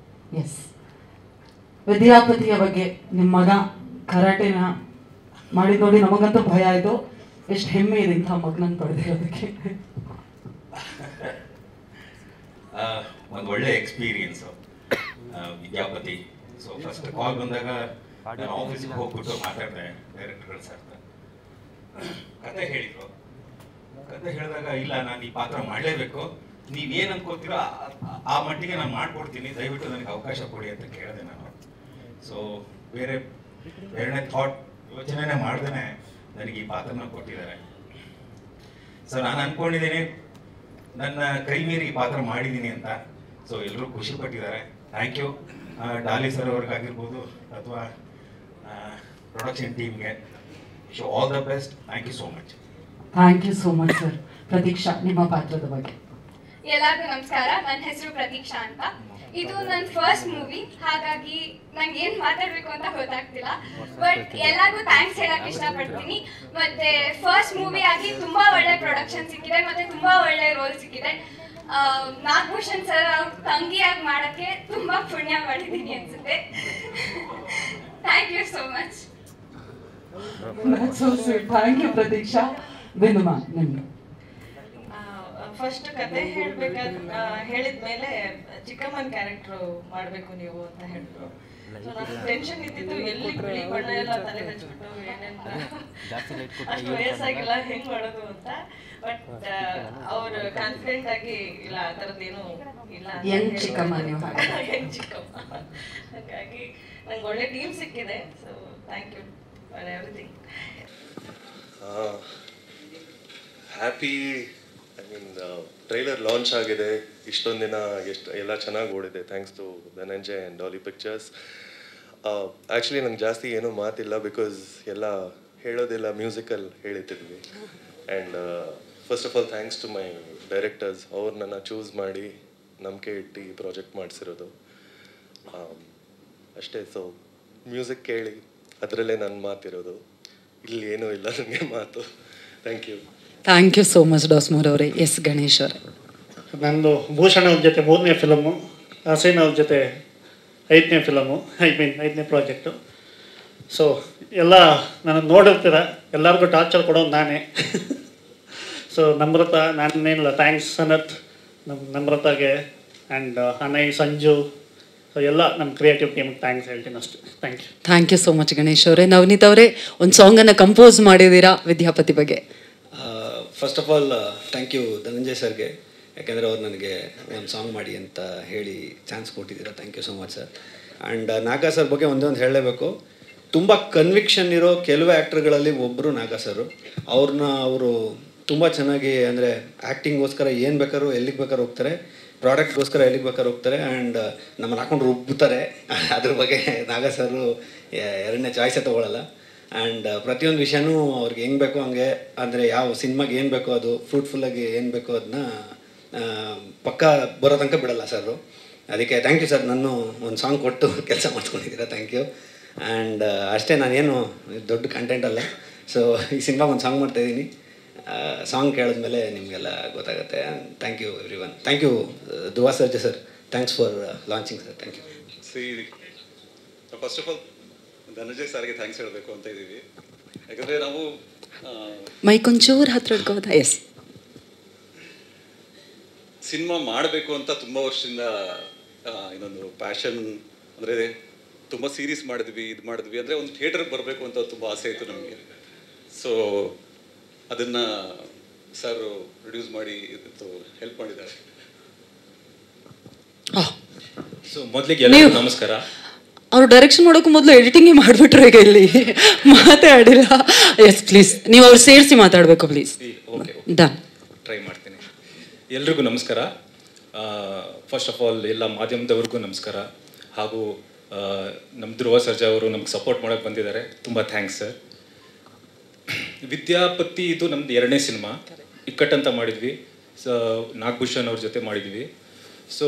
ಎಸ್, ವಿದ್ಯಾಪತಿಯ ಬಗ್ಗೆ ನಿಮ್ಮ ಮಗ ಕರಾಟೆನ ಮಾಡಿ ನೋಡಿ ನಮಗಂತೂ ಭಯ ಆಯಿತು. ಎಷ್ಟು ಹೆಮ್ಮೆ ಇದೆ ಇಂಥ ಮಗನನ್ನು ಪಡೆದಿರೋದಕ್ಕೆ. ಒಂದು ಒಳ್ಳೆ experience Vidyapati. So first call ಬಂದಾಗ ನಾನು ಆಫೀಸಿಗೆ ಹೋಗ್ಬಿಟ್ಟು ಮಾತಾಡಿದೆ ಡೈರೆಕ್ಟರ್ಗಳು ಸರ್. ಕತೆ ಹೇಳಿದ್ರು. ಕತೆ ಹೇಳಿದಾಗ ಇಲ್ಲ, ನಾನು ಈ ಪಾತ್ರ ಮಾಡಲೇಬೇಕು, ನೀವೇನು ಅನ್ಕೋತೀರೋ ಆ ಮಟ್ಟಿಗೆ ನಾನು ಮಾಡ್ಕೊಡ್ತೀನಿ, ದಯವಿಟ್ಟು ನನಗೆ ಅವಕಾಶ ಕೊಡಿ ಅಂತ ಕೇಳಿದೆ ನಾನು. ಸೊ ಬೇರೆ ಥಾಟ್ ಯೋಚನೆ ಮಾಡ್ದೇ ನನಗೆ ಈ ಪಾತ್ರನ ಕೊಟ್ಟಿದ್ದಾರೆ. ಸೊ ನಾನು ಅಂದ್ಕೊಂಡಿದ್ದೀನಿ ನನ್ನ ಕೈ ಮೀರಿ ಈ ಪಾತ್ರ ಮಾಡಿದ್ದೀನಿ ಅಂತ. ಸೊ ಎಲ್ಲರೂ ಖುಷಿ ಪಟ್ಟಿದ್ದಾರೆ. ಥ್ಯಾಂಕ್ ಯು ಡಾಲಿ ಸರ್ ಅವ್ರಿಗಾಗಿರ್ಬೋದು ಅಥವಾ ಪ್ರೊಡಕ್ಷನ್ ಟೀಮ್ಗೆ. So all the best. Thank you so much. Thank you so much sir. Pratiksha, ನಿಮ್ಮ ಪಾತ್ರದ ಬಗ್ಗೆ. ಎಲ್ಲರಿಗೂ ನಮಸ್ಕಾರ. ನನ್ನ ಹೆಸರು ಪ್ರತೀಕ್ಷಾ ಅಂತ. ಇದು ನನ್ನ ಫಸ್ಟ್ ಮೂವಿ, ಹಾಗಾಗಿ ನಂಗೆ ಏನು ಮಾತಾಡಬೇಕು ಅಂತ ಗೊತ್ತಾಗ್ತಿಲ್ಲ. ಬಟ್ ಎಲ್ಲರಿಗೂ ಥ್ಯಾಂಕ್ಸ್ ಹೇಳಕ್ಕೆ ಇಷ್ಟಪಡ್ತೀನಿ. ಮತ್ತೆ ಫಸ್ಟ್ ಮೂವಿ ಆಗಿ ತುಂಬ ಒಳ್ಳೆ ಪ್ರೊಡಕ್ಷನ್ ಸಿಕ್ಕಿದೆ, ಮತ್ತೆ ತುಂಬ ಒಳ್ಳೆ ರೋಲ್ ಸಿಕ್ಕಿದೆ. ನಾಗಭೂಷಣ್ ಸರ್ ಅವ್ರ ತಂಗಿಯಾಗಿ ಮಾಡೋಕ್ಕೆ ತುಂಬ ಪುಣ್ಯ ಮಾಡಿದ್ದೀನಿ ಅನ್ಸುತ್ತೆ. Thank you so much. Thank you Pratiksha. ಬಿಂದುಮಾ, ನಿಮ್ಗೆ ಫಸ್ಟ್ ಕತೆ ಹೇಳಿದ್ಮೇಲೆ ಚಿಕ್ಕಮ್ಮನ ಕ್ಯಾರೆಕ್ಟ್ರು ಮಾಡಬೇಕು ನೀವು ಅಂತ ಹೇಳಿದ್ರು. ಸೊ ನನಗೆ ಟೆನ್ಷನ್ ಇದ್ದಿದ್ದು, ಎಲ್ಲಿ ಬಿಳಿ ಬಣ್ಣ ಎಲ್ಲ ತಲೆ ಹಚ್ಬಿಟ್ಟು ಏನೇನು ಅಷ್ಟು ವಯಸ್ಸಾಗಿಲ್ಲ ಹೆಂಗೆ ಮಾಡೋದು ಅಂತ. ಬಟ್ ಅವರು ಕಾನ್ಫಿಡೆಂಟ್ ಆಗಿ ಇಲ್ಲ, ಆ ಥರದ್ದೇನು ಇಲ್ಲ, ಯಂಗ್ ಚಿಕ್ಕಮ್ಮ. ಹಾಗಾಗಿ ನಂಗೆ ಒಳ್ಳೆ ಟೀಮ್ ಸಿಕ್ಕಿದೆ. So thank you for everything. Happy. I mean trailer launch ಆಗಿದೆ, ಇಷ್ಟೊಂದು ದಿನ ಎಲ್ಲ ಚೆನ್ನಾಗಿ ಓಡಿದೆ, thanks to Dhananjay and Daali pictures. Actually ನಂಗೆ ಜಾಸ್ತಿ ಏನೂ ಮಾತಿಲ್ಲ, ಬಿಕಾಸ್ ಎಲ್ಲ ಹೇಳೋದಿಲ್ಲ ಮ್ಯೂಸಿಕಲ್ ಹೇಳಿತಿದ್ವಿ. And first of all thanks to my directors. ಅವ್ರು ನನ್ನ ಚೂಸ್ ಮಾಡಿ ನಂಬಿಕೆ ಇಟ್ಟು ಈ ಪ್ರಾಜೆಕ್ಟ್ ಮಾಡಿಸಿರೋದು ಅಷ್ಟೇ. ಸೊ ಮ್ಯೂಸಿಕ್ ಕೇಳಿ, ಅದರಲ್ಲೇ ನನ್ನ ಮಾತಿರೋದು, ಇಲ್ಲಿ ಏನೂ ಇಲ್ಲ ನನಗೆ ಮಾತು. Thank you. Thank you so much ಡಾಸ್ಮೋರ್ ಅವರೇ. ಎಸ್ ಗಣೇಶ್ ಅವರೇ. ನಂದು ಭೂಷಣ್ ಅವ್ರ ಜೊತೆ 3ನೇ ಫಿಲಮು, ಹಸೀನ್ ಅವ್ರ ಜೊತೆ 5ನೇ ಫಿಲಮು, 5ನೇ ಪ್ರಾಜೆಕ್ಟು. ಸೊ ಎಲ್ಲ ನಾನು ನೋಡಿರ್ತೀರ, ಎಲ್ಲರಿಗೂ ಟಾರ್ಚರ್ ಕೊಡೋದು ನಾನೇ. ಸೊ ನಮ್ರತ, ನಾನೇನಿಲ್ಲ, ಥ್ಯಾಂಕ್ಸ್ ಸನತ್, ನಮ್ರತಾಗೆ ಆ್ಯಂಡ್ ಅನಯ್, ಸಂಜು, ಸೊ ಎಲ್ಲ ನಮ್ಮ ಕ್ರಿಯೇಟಿವ್ ಟೀಮ್ಗೆ ಥ್ಯಾಂಕ್ಸ್ ಹೇಳ್ತೀನಿ ಅಷ್ಟೇ. Thank you. Thank you so much Ganesh ಅವರೇ. ನವನೀತ್ ಅವರೇ, ಒಂದು ಸಾಂಗನ್ನು ಕಂಪೋಸ್ ಮಾಡಿದ್ದೀರಾ ವಿದ್ಯಾಪತಿ ಬಗ್ಗೆ. First of all thank you Dhananjay ಸರ್ಗೆ, ಯಾಕೆಂದರೆ ಅವ್ರು ನನಗೆ ಒಂದು ಸಾಂಗ್ ಮಾಡಿ ಅಂತ ಹೇಳಿ ಚಾನ್ಸ್ ಕೊಟ್ಟಿದ್ದೀರಾ. Thank you so much sir. And Naga sir ಬಗ್ಗೆ ಒಂದೊಂದು ಹೇಳಲೇಬೇಕು. ತುಂಬ ಕನ್ವಿಕ್ಷನ್ ಇರೋ ಕೆಲವು ಆ್ಯಕ್ಟ್ರ್ಗಳಲ್ಲಿ ಒಬ್ಬರು ನಾಗಾ ಸರು. ಅವರು ತುಂಬ ಚೆನ್ನಾಗಿ, ಅಂದರೆ ಆ್ಯಕ್ಟಿಂಗ್ಗೋಸ್ಕರ ಏನು ಬೇಕಾದ್ರೂ ಎಲ್ಲಿಗೆ ಬೇಕಾದ್ರೂ ಹೋಗ್ತಾರೆ, ಪ್ರಾಡಕ್ಟ್ಗೋಸ್ಕರ ಎಲ್ಲಿಗೆ ಬೇಕಾದ್ರೂ ಹೋಗ್ತಾರೆ. ಆ್ಯಂಡ್ ನಮ್ಮನ್ನು ಹಾಕೊಂಡು ರುಬ್ಬುತ್ತಾರೆ. ಅದ್ರ ಬಗ್ಗೆ ನಾಗಾ ಸರು 2ನೇ ಚಾಯ್ಸೇ ತೊಗೊಳ್ಳಲ್ಲ. ಆ್ಯಂಡ್ ಪ್ರತಿಯೊಂದು ವಿಷಯನೂ ಅವ್ರಿಗೆ ಹೆಂಗೆ ಬೇಕೋ ಹಂಗೆ, ಅಂದರೆ ಯಾವ ಸಿನಿಮಾಗೆ ಏನು ಬೇಕೋ ಅದು ಫ್ರೂಟ್ಫುಲ್ಲಾಗಿ ಏನು ಬೇಕೋ ಅದನ್ನ ಪಕ್ಕ ಬರೋ ತನಕ ಬಿಡಲ್ಲ ಸರ್. ಅದಕ್ಕೆ ಥ್ಯಾಂಕ್ ಯು ಸರ್. ನಾನು ಒಂದು ಸಾಂಗ್ ಕೊಟ್ಟು ಕೆಲಸ ಮಾಡ್ಕೊಂಡಿದ್ದೀರಾ, ಥ್ಯಾಂಕ್ ಯು. ಆ್ಯಂಡ್ ಅಷ್ಟೇ, ನಾನೇನು ದೊಡ್ಡ ಕಂಟೆಂಟ್ ಅಲ್ಲ. ಸೊ ಈ ಸಿನಿಮಾ ಒಂದು ಸಾಂಗ್ ಮಾಡ್ತಾಯಿದ್ದೀನಿ. ಸಾಂಗ್ ಕೇಳಿದ್ಮೇಲೆ ನಿಮಗೆಲ್ಲ ಗೊತ್ತಾಗುತ್ತೆ. And thank you everyone. Thank you Dhruva Sarja sir, thanks for launching sir. Thank you. First of all Dhananjay ಸರ್ಗೆ ಥ್ಯಾಂಕ್ಸ್ ಹೇಳಬೇಕು ಅಂತ ಇದ್ದೀವಿ. ಯಾಕಂದರೆ ನಾವು ಮೈಕೊಂಚೂರು ಹತ್ರ ಹಿಡ್ಕೋದ. ಎಸ್, ಸಿನಿಮಾ ಮಾಡಬೇಕು ಅಂತ ತುಂಬ ವರ್ಷದಿಂದ ಇನ್ನೊಂದು ಪ್ಯಾಷನ್, ಅಂದರೆ ತುಂಬ ಸೀರೀಸ್ ಮಾಡಿದ್ವಿ, ಇದು ಮಾಡಿದ್ವಿ, ಅಂದರೆ ಒಂದು ಥಿಯೇಟರ್ಗೆ ಬರಬೇಕು ಅಂತ ತುಂಬ ಆಸೆ ಇತ್ತು ನಮಗೆ. ಸೊ ಅದನ್ನು ಸರ್ ಪ್ರೊಡ್ಯೂಸ್ ಮಾಡಿ ಹೆಲ್ಪ್ ಮಾಡಿದ್ದಾರೆ. ಸೊ ಮೊದಲಿಗೆ ಎಲ್ಲರಿಗೂ ನಮಸ್ಕಾರ. ಅವರು ಡೈರೆಕ್ಷನ್ ಮಾಡೋಕ್ಕೂ ಮೊದಲು ಎಡಿಟಿಂಗೇ ಮಾಡಿಬಿಟ್ರು, ಈಗ ಇಲ್ಲಿ ಮಾತಾಡಿಲ್ಲ. ಎಸ್ ಪ್ಲೀಸ್, ನೀವು ಅವ್ರು ಸೇರಿಸಿ ಮಾತಾಡಬೇಕು ಪ್ಲೀಸ್. ಓಕೆ, ಡನ್, ಟ್ರೈ ಮಾಡ್ತೀನಿ. ಎಲ್ರಿಗೂ ನಮಸ್ಕಾರ. ಫಸ್ಟ್ ಆಫ್ ಆಲ್ ಎಲ್ಲ ಮಾಧ್ಯಮದವ್ರಿಗೂ ನಮಸ್ಕಾರ. ಹಾಗೂ ನಮ್ಮ ಧ್ರುವ ಸರ್ಜಾ ಅವರು ನಮ್ಗೆ ಸಪೋರ್ಟ್ ಮಾಡೋಕ್ಕೆ ಬಂದಿದ್ದಾರೆ, ತುಂಬ ಥ್ಯಾಂಕ್ಸ್ ಸರ್. ವಿದ್ಯಾಪತಿ ಇದು ನಮ್ದು 2ನೇ ಸಿನಿಮಾ. ಇಕ್ಕಟ್ಟಂತ ಮಾಡಿದ್ವಿ, ನಾಗಭೂಷಣ್ ಅವ್ರ ಜೊತೆ ಮಾಡಿದ್ವಿ. ಸೊ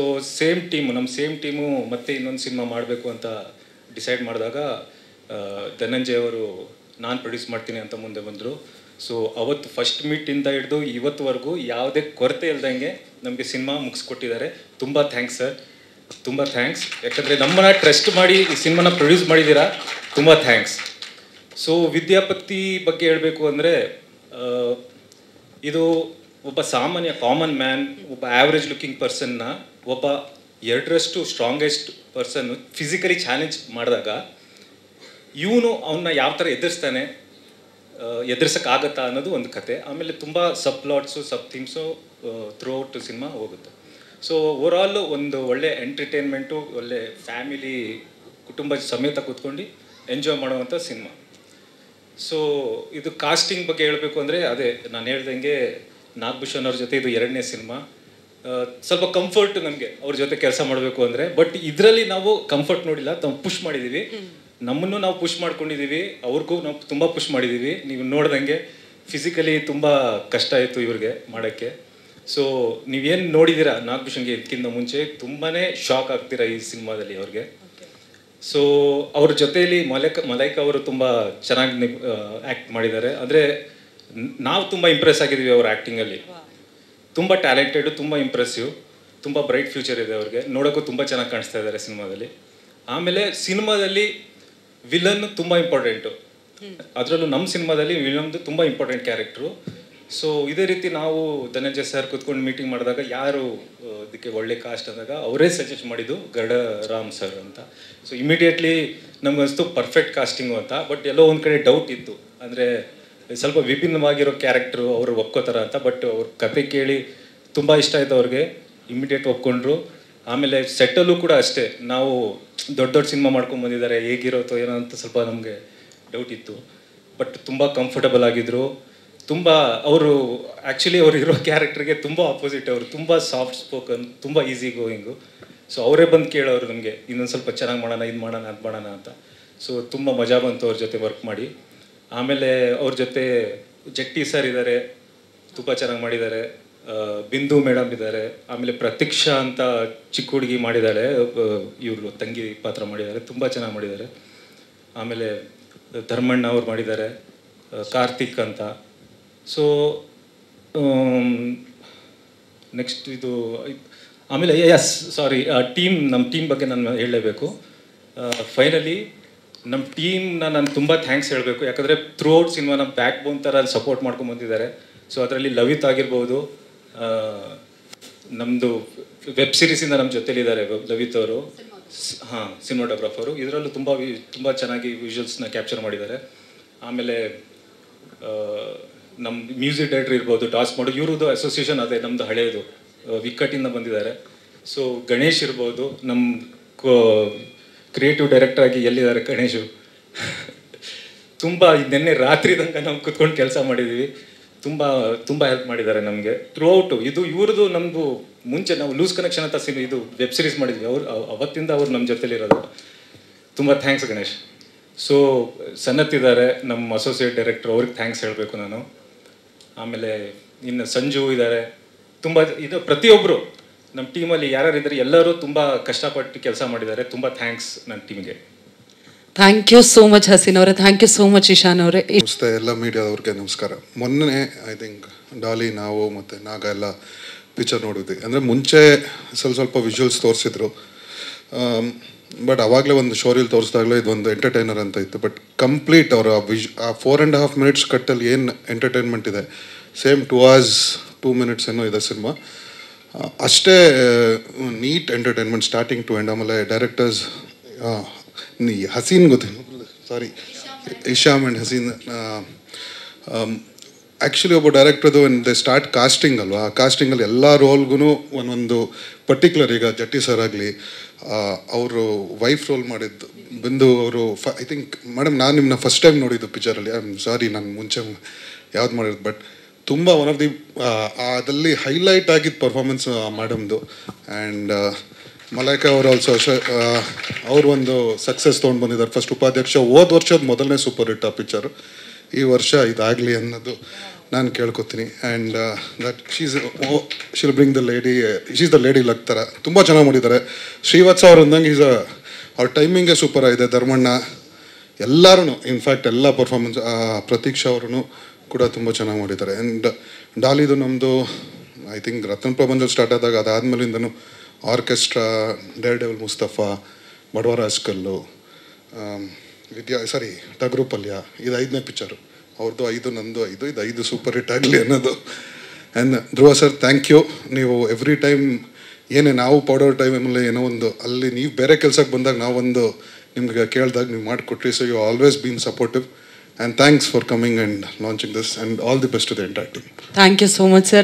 ನಮ್ಮ ಸೇಮ್ ಟೀಮು ಮತ್ತೆ ಇನ್ನೊಂದು ಸಿನಿಮಾ ಮಾಡಬೇಕು ಅಂತ ಡಿಸೈಡ್ ಮಾಡಿದಾಗ ಧನಂಜಯ್ ಅವರು ನಾನು ಪ್ರೊಡ್ಯೂಸ್ ಮಾಡ್ತೀನಿ ಅಂತ ಮುಂದೆ ಬಂದರು. ಸೊ ಅವತ್ತು ಫಸ್ಟ್ ಮೀಟಿಂದ ಹಿಡಿದು ಇವತ್ತುವರೆಗೂ ಯಾವುದೇ ಕೊರತೆ ಇಲ್ದಂಗೆ ನಮಗೆ ಸಿನಿಮಾ ಮುಗಿಸ್ಕೊಟ್ಟಿದ್ದಾರೆ. ತುಂಬ ಥ್ಯಾಂಕ್ಸ್ ಸರ್, ತುಂಬ ಥ್ಯಾಂಕ್ಸ್. ಯಾಕಂದರೆ ನಮ್ಮನ್ನ ಟ್ರಸ್ಟ್ ಮಾಡಿ ಈ ಸಿನಿಮಾನ ಪ್ರೊಡ್ಯೂಸ್ ಮಾಡಿದ್ದೀರಾ, ತುಂಬ ಥ್ಯಾಂಕ್ಸ್. ಸೊ ವಿದ್ಯಾಪತಿ ಬಗ್ಗೆ ಹೇಳಬೇಕು ಅಂದರೆ ಇದು ಒಬ್ಬ ಸಾಮಾನ್ಯ ಕಾಮನ್ ಮ್ಯಾನ್, ಒಬ್ಬ ಆ್ಯಾವ್ರೇಜ್ ಲುಕಿಂಗ್ ಪರ್ಸನ್ನ ಒಬ್ಬ 2ರಷ್ಟು ಸ್ಟ್ರಾಂಗೆಸ್ಟ್ ಪರ್ಸನ್ನು ಫಿಸಿಕಲಿ ಚಾಲೆಂಜ್ ಮಾಡಿದಾಗ ಇವನು ಅವನ್ನ ಯಾವ ಥರ ಎದುರಿಸ್ತಾನೆ, ಎದುರಿಸೋಕ್ಕಾಗತ್ತಾ ಅನ್ನೋದು ಒಂದು ಕತೆ. ಆಮೇಲೆ ತುಂಬ ಸಬ್ ಪ್ಲಾಟ್ಸು, ಸಬ್ ಥೀಮ್ಸು ಥ್ರೂ ಔಟ್ ಸಿನಿಮಾ ಹೋಗುತ್ತೆ. ಸೊ ಓವರಾಲ್ ಒಂದು ಒಳ್ಳೆ ಎಂಟರ್ಟೈನ್ಮೆಂಟು, ಒಳ್ಳೆ ಫ್ಯಾಮಿಲಿ ಕುಟುಂಬ ಸಮೇತ ಕೂತ್ಕೊಂಡು ಎಂಜಾಯ್ ಮಾಡುವಂಥ ಸಿನಿಮಾ. ಸೊ ಇದು ಕಾಸ್ಟಿಂಗ್ ಬಗ್ಗೆ ಹೇಳಬೇಕು ಅಂದರೆ ಅದೇ ನಾನು ಹೇಳ್ದಂಗೆ ನಾಗಭೂಷಣ್ ಅವ್ರ ಜೊತೆ ಇದು 2ನೇ ಸಿನಿಮಾ. ಸ್ವಲ್ಪ ಕಂಫರ್ಟ್ ನಮಗೆ ಅವ್ರ ಜೊತೆ ಕೆಲಸ ಮಾಡಬೇಕು ಅಂದರೆ. ಬಟ್ ಇದರಲ್ಲಿ ನಾವು ಕಂಫರ್ಟ್ ನೋಡಿಲ್ಲ, ನಾವು ಪುಷ್ ಮಾಡಿದ್ದೀವಿ, ನಮ್ಮನ್ನು ನಾವು ಪುಷ್ ಮಾಡ್ಕೊಂಡಿದ್ದೀವಿ, ಅವ್ರಿಗೂ ನಾವು ತುಂಬ ಪುಷ್ ಮಾಡಿದ್ದೀವಿ. ನೀವು ನೋಡ್ದಂಗೆ ಫಿಸಿಕಲಿ ತುಂಬ ಕಷ್ಟ ಆಯಿತು ಇವ್ರಿಗೆ ಮಾಡೋಕ್ಕೆ. ಸೊ ನೀವೇನು ನೋಡಿದ್ದೀರಾ ನಾಗಭೂಷಣ್ಗೆ ಇದಕ್ಕಿಂತ ಮುಂಚೆ ತುಂಬಾ ಶಾಕ್ ಆಗ್ತೀರಾ ಈ ಸಿನಿಮಾದಲ್ಲಿ ಅವ್ರಿಗೆ. ಸೊ ಅವ್ರ ಜೊತೆಯಲ್ಲಿ ಮಲೈಕಾ ಅವರು ತುಂಬ ಚೆನ್ನಾಗಿ ಆ್ಯಕ್ಟ್ ಮಾಡಿದ್ದಾರೆ. ಅಂದರೆ ನಾವು ತುಂಬ ಇಂಪ್ರೆಸ್ ಆಗಿದ್ದೀವಿ ಅವ್ರ ಆ್ಯಕ್ಟಿಂಗಲ್ಲಿ. ತುಂಬ ಟ್ಯಾಲೆಂಟೆಡು, ತುಂಬ ಇಂಪ್ರೆಸಿವ್, ತುಂಬ ಬ್ರೈಟ್ ಫ್ಯೂಚರ್ ಇದೆ ಅವ್ರಿಗೆ. ನೋಡೋಕ್ಕೂ ತುಂಬ ಚೆನ್ನಾಗಿ ಕಾಣಿಸ್ತಾ ಇದ್ದಾರೆ ಸಿನಿಮಾದಲ್ಲಿ. ಆಮೇಲೆ ಸಿನಿಮಾದಲ್ಲಿ ವಿಲನ್ ತುಂಬ ಇಂಪಾರ್ಟೆಂಟು. ಅದರಲ್ಲೂ ನಮ್ಮ ಸಿನಿಮಾದಲ್ಲಿ ವಿಲನ್ದು ತುಂಬ ಇಂಪಾರ್ಟೆಂಟ್ ಕ್ಯಾರೆಕ್ಟ್ರು. ಸೊ ಇದೇ ರೀತಿ ನಾವು ಧನಂಜಯ್ ಸರ್ ಕೂತ್ಕೊಂಡು ಮೀಟಿಂಗ್ ಮಾಡಿದಾಗ ಯಾರು ಇದಕ್ಕೆ ಒಳ್ಳೆ ಕಾಸ್ಟ್ ಅಂದಾಗ ಅವರೇ ಸಜೆಸ್ಟ್ ಮಾಡಿದ್ದು ಗರುಡ ರಾಮ್ ಸರ್ ಅಂತ. ಸೊ ಇಮಿಡಿಯೇಟ್ಲಿ ನಮಗನ್ನಿಸ್ತು ಪರ್ಫೆಕ್ಟ್ ಕಾಸ್ಟಿಂಗು ಅಂತ. ಬಟ್ ಎಲ್ಲೋ ಒಂದು ಕಡೆ ಡೌಟ್ ಇತ್ತು, ಅಂದರೆ ಸ್ವಲ್ಪ ವಿಭಿನ್ನವಾಗಿರೋ ಕ್ಯಾರೆಕ್ಟ್ರು ಅವರು ಒಪ್ಕೋತಾರ ಅಂತ. ಬಟ್ ಅವ್ರ ಕತೆ ಕೇಳಿ ತುಂಬ ಇಷ್ಟ ಆಯಿತು ಅವ್ರಿಗೆ, ಇಮಿಡಿಯೇಟ್ ಒಪ್ಕೊಂಡ್ರು. ಆಮೇಲೆ ಸೆಟ್ಟಲ್ಲೂ ಕೂಡ ಅಷ್ಟೇ, ನಾವು ದೊಡ್ಡ ದೊಡ್ಡ ಸಿನಿಮಾ ಮಾಡ್ಕೊಂಡು ಬಂದಿದ್ದಾರೆ, ಹೇಗಿರೋತೋ ಏನೋ ಅಂತ ಸ್ವಲ್ಪ ನಮಗೆ ಡೌಟ್ ಇತ್ತು. ಬಟ್ ತುಂಬ ಕಂಫರ್ಟಬಲ್ ಆಗಿದ್ದರು. ತುಂಬ ಅವರು ಆ್ಯಕ್ಚುಲಿ ಅವ್ರು ಇರೋ ಕ್ಯಾರೆಕ್ಟ್ರಿಗೆ ತುಂಬ ಆಪೋಸಿಟ್. ಅವರು ತುಂಬ ಸಾಫ್ಟ್ ಸ್ಪೋಕನ್, ತುಂಬ ಈಸಿ ಗೋಯಿಂಗು. ಸೊ ಅವರೇ ಬಂದು ಕೇಳೋರು ನಮಗೆ ಇನ್ನೊಂದು ಸ್ವಲ್ಪ ಚೆನ್ನಾಗಿ ಮಾಡೋಣ, ಇದು ಮಾಡೋಣ, ಅದು ಮಾಡೋಣ ಅಂತ. ಸೊ ತುಂಬ ಮಜಾ ಬಂತು ಅವ್ರ ಜೊತೆ ವರ್ಕ್ ಮಾಡಿ. ಆಮೇಲೆ ಅವ್ರ ಜೊತೆ ಜಟ್ಟಿ ಸರ್ ಇದ್ದಾರೆ, ತುಂಬ ಚೆನ್ನಾಗಿ ಮಾಡಿದ್ದಾರೆ. ಬಿಂದು ಮೇಡಮ್ ಇದ್ದಾರೆ. ಆಮೇಲೆ ಪ್ರತೀಕ್ಷಾ ಅಂತ ಚಿಕ್ಕ ಹುಡುಗಿ ಮಾಡಿದ್ದಾಳೆ, ಇವರು ತಂಗಿ ಪಾತ್ರ ಮಾಡಿದ್ದಾರೆ, ತುಂಬ ಚೆನ್ನಾಗಿ ಮಾಡಿದ್ದಾರೆ. ಆಮೇಲೆ ಧರ್ಮಣ್ಣ ಅವ್ರು ಮಾಡಿದ್ದಾರೆ, ಕಾರ್ತಿಕ್ ಅಂತ. ಸೊ ನೆಕ್ಸ್ಟ್ ಇದು ಆಮೇಲೆ ಸಾರಿ ನಮ್ಮ ಟೀಮ್ ಬಗ್ಗೆ ನಾನು ಹೇಳಲೇಬೇಕು. ಫೈನಲಿ ನಮ್ಮ ಟೀಮ್ನ ನಾನು ತುಂಬ ಥ್ಯಾಂಕ್ಸ್ ಹೇಳಬೇಕು. ಯಾಕಂದರೆ ಥ್ರೂ ಔಟ್ ಸಿನಿಮಾ ನಮ್ಮ ಬ್ಯಾಕ್ ಬೋನ್ ಥರ ಸಪೋರ್ಟ್ ಮಾಡ್ಕೊಂಡು ಬಂದಿದ್ದಾರೆ. ಸೊ ಅದರಲ್ಲಿ ಲವಿತ್ ಆಗಿರ್ಬೋದು, ನಮ್ಮದು ವೆಬ್ ಸೀರೀಸಿಂದ ನಮ್ಮ ಜೊತೆಲಿದ್ದಾರೆ ಲವಿತ್ ಅವರು, ಸಿನಿಮಾಟೋಗ್ರಾಫರು. ಇದರಲ್ಲೂ ತುಂಬ ಚೆನ್ನಾಗಿ ವಿಜುವಲ್ಸ್ನ ಕ್ಯಾಪ್ಚರ್ ಮಾಡಿದ್ದಾರೆ. ಆಮೇಲೆ ನಮ್ಮ ಮ್ಯೂಸಿಕ್ ಡೈರೆಕ್ಟರ್ ಇರ್ಬೋದು, ಟಾಸ್ ಮಾಡು, ಇವ್ರದ್ದು ಅಸೋಸಿಯೇಷನ್ ಅದೇ ನಮ್ಮದು ಹಳೆಯದು, ವಿಕ್ಕಟ್ಟಿಂದ ಬಂದಿದ್ದಾರೆ. ಸೊ ಗಣೇಶ್ ಇರ್ಬೋದು, ನಮ್ಮ ಕ್ರಿಯೇಟಿವ್ ಡೈರೆಕ್ಟರ್ ಆಗಿ ಎಲ್ಲಿದ್ದಾರೆ ಗಣೇಶು. ತುಂಬ ನಿನ್ನೆ ರಾತ್ರಿ ತನಕ ನಾವು ಕುತ್ಕೊಂಡು ಕೆಲಸ ಮಾಡಿದ್ದೀವಿ. ತುಂಬ ಹೆಲ್ಪ್ ಮಾಡಿದ್ದಾರೆ ನಮಗೆ ಥ್ರೂ ಔಟು. ಇದು ಇವ್ರದ್ದು ನಮ್ಮದು ಮುಂಚೆ ನಾವು ಲೂಸ್ ಕನೆಕ್ಷನ್ ಅಂತ ಇದು ವೆಬ್ ಸೀರೀಸ್ ಮಾಡಿದ್ವಿ, ಅವತ್ತಿಂದ ಅವ್ರು ನಮ್ಮ ಜೊತೆಲಿರೋದು. ತುಂಬ ಥ್ಯಾಂಕ್ಸ್ ಗಣೇಶ್. ಸೊ ಸನ್ನತ್ ಇದ್ದಾರೆ ನಮ್ಮ ಅಸೋಸಿಯೇಟ್ ಡೈರೆಕ್ಟರ್, ಅವ್ರಿಗೆ ಥ್ಯಾಂಕ್ಸ್ ಹೇಳಬೇಕು ನಾನು. ಆಮೇಲೆ ಇನ್ನು ಸಂಜು ಇದ್ದಾರೆ, ತುಂಬ ಇದು ಪ್ರತಿಯೊಬ್ಬರು ನಮ್ಮ ಟೀಮಲ್ಲಿ ಯಾರ್ಯಾರು ಇದ್ದಾರೆ ಎಲ್ಲರೂ ತುಂಬ ಕಷ್ಟಪಟ್ಟು ಕೆಲಸ ಮಾಡಿದ್ದಾರೆ. ತುಂಬ ಥ್ಯಾಂಕ್ಸ್ ನನ್ನ ಟೀಮಿಗೆ. Thank you so much Haseen ಅವರೇ, thank you so much Ishan ಅವರೇ. ನಮಸ್ತೆ ಎಲ್ಲ ಮೀಡಿಯಾದವ್ರಿಗೆ ನಮಸ್ಕಾರ. ಮೊನ್ನೆ ಐ ಥಿಂಕ್ ಡಾಲಿ ನಾವು ಮತ್ತು ನಾಗ ಎಲ್ಲ ಪಿಕ್ಚರ್ ನೋಡಿದ್ವಿ. ಅಂದರೆ ಮುಂಚೆ ಸ್ವಲ್ಪ ವಿಜುವಲ್ಸ್ ತೋರಿಸಿದ್ರು, ಬಟ್ ಅವಾಗಲೇ ಒಂದು ಶೋರಿಯಲ್ಲಿ ತೋರಿಸಿದಾಗಲೇ ಇದೊಂದು ಎಂಟರ್ಟೈನರ್ ಅಂತ ಇತ್ತು. ಬಟ್ ಕಂಪ್ಲೀಟ್ ಅವರ ಆ 4.5 minutes ಕಟ್ಟಲ್ಲಿ ಏನು ಎಂಟರ್ಟೈನ್ಮೆಂಟ್ ಇದೆ, ಸೇಮ್ 2 hours 2 minutes ಏನೋ ಇದೆ ಸಿನಿಮಾ. ಅಷ್ಟೇ neat entertainment starting to end. ಆಮೇಲೆ directors Haseen Ishan and Haseen. Actually ಒಬ್ಬ ಡೈರೆಕ್ಟರ್ದು ದೇ ಸ್ಟಾರ್ಟ್ ಕಾಸ್ಟಿಂಗ್ ಅಲ್ವಾ, ಆ ಕಾಸ್ಟಿಂಗಲ್ಲಿ ಎಲ್ಲ ರೋಲ್ಗೂ ಒಂದೊಂದು ಪರ್ಟಿಕ್ಯುಲರ್, ಈಗ ಜಟ್ಟಿ ಸರ್ ಆಗಲಿ ಅವರು ವೈಫ್ ರೋಲ್ ಮಾಡಿದ್ದು ಬಂದು ಅವರು ಐ ಥಿಂಕ್ ಮೇಡಮ್ ನಾನು ನಿಮ್ಮನ್ನ ಫಸ್ಟ್ ಟೈಮ್ ನೋಡಿದ್ದು ಪಿಕ್ಚರಲ್ಲಿ. ಐ ಆಮ್ ಸಾರಿ ನಾನು ಮುಂಚೆ ಯಾವ್ದು ಮಾಡಿರೋದು, ಬಟ್ ತುಂಬ ಒನ್ ಆಫ್ ದಿ ಅದಲ್ಲಿ ಹೈಲೈಟ್ ಆಗಿದ್ದು ಪರ್ಫಾರ್ಮೆನ್ಸ್ ಮೇಡಮ್ದು. ಆ್ಯಂಡ್ ಮಲೈಕಾ ಅವರು ಆಲ್ಸೋ ಅವರು ಒಂದು ಸಕ್ಸಸ್ ತೊಗೊಂಡು ಬಂದಿದ್ದಾರೆ. ಫಸ್ಟ್ ಉಪಾಧ್ಯಕ್ಷ ಹೋದ ವರ್ಷದ ಮೊದಲನೇ ಸೂಪರ್ ಹಿಟ್ ಆ ಪಿಕ್ಚರು. ಈ ವರ್ಷ ಇದಾಗಲಿ ಅನ್ನೋದು ನಾನು ಕೇಳ್ಕೊತೀನಿ. And that she'll bring the lady, she's the lady luck ಥರ ತುಂಬ ಚೆನ್ನಾಗಿ ಮಾಡಿದ್ದಾರೆ. ಶ್ರೀವತ್ಸ ಅವ್ರು ಅಂದಂಗೆ ಅವ್ರ ಟೈಮಿಂಗೇ ಸೂಪರ್ ಆಗಿದೆ. ಧರ್ಮಣ್ಣ ಎಲ್ಲರೂ ಇನ್ಫ್ಯಾಕ್ಟ್ ಎಲ್ಲ ಪರ್ಫಾರ್ಮೆನ್ಸ್, ಪ್ರತೀಕ್ಷಾ ಅವ್ರೂ ಕೂಡ ತುಂಬ ಚೆನ್ನಾಗಿ ಮಾಡಿದ್ದಾರೆ. ಆ್ಯಂಡ್ ಡಾಲಿದು ನಮ್ಮದು ಐ ಥಿಂಕ್ ರತ್ನ ಪ್ರಬಂಧದಲ್ಲಿ ಸ್ಟಾರ್ಟ್ ಆದಾಗ ಅದಾದಮೇಲಿಂದನೂ ಆರ್ಕೆಸ್ಟ್ರಾ, ಡೇರ್ ಡೆವಿಲ್ ಮುಸ್ತಫಾ, ಬಡವರ ಅಸ್ಕಲ್ಲು, ಟಗರು ಪಲ್ಯ, ಇದು 5ನೇ ಪಿಕ್ಚರು ಅವ್ರದ್ದು. 5 ನಂದು 5, ಇದು 5 ಸೂಪರ್ ಹಿಟ್ ಆಗಲಿ ಅನ್ನೋದು. And Dhruva sir thank you. ನೀವು ಎವ್ರಿ ಟೈಮ್ ಏನೇ ನಾವು ಪೌಡರ್ ಟೈಮಲ್ಲಿ ಏನೋ ಒಂದು ಅಲ್ಲಿ ನೀವು ಬೇರೆ ಕೆಲಸಕ್ಕೆ ಬಂದಾಗ ನಾವೊಂದು ನಿಮ್ಗೆ ಕೇಳಿದಾಗ ನೀವು ಮಾಡಿಕೊಟ್ರಿ. So you always been supportive. And thanks for coming and launching this, and all the best to the entire team. Thank you so much, sir.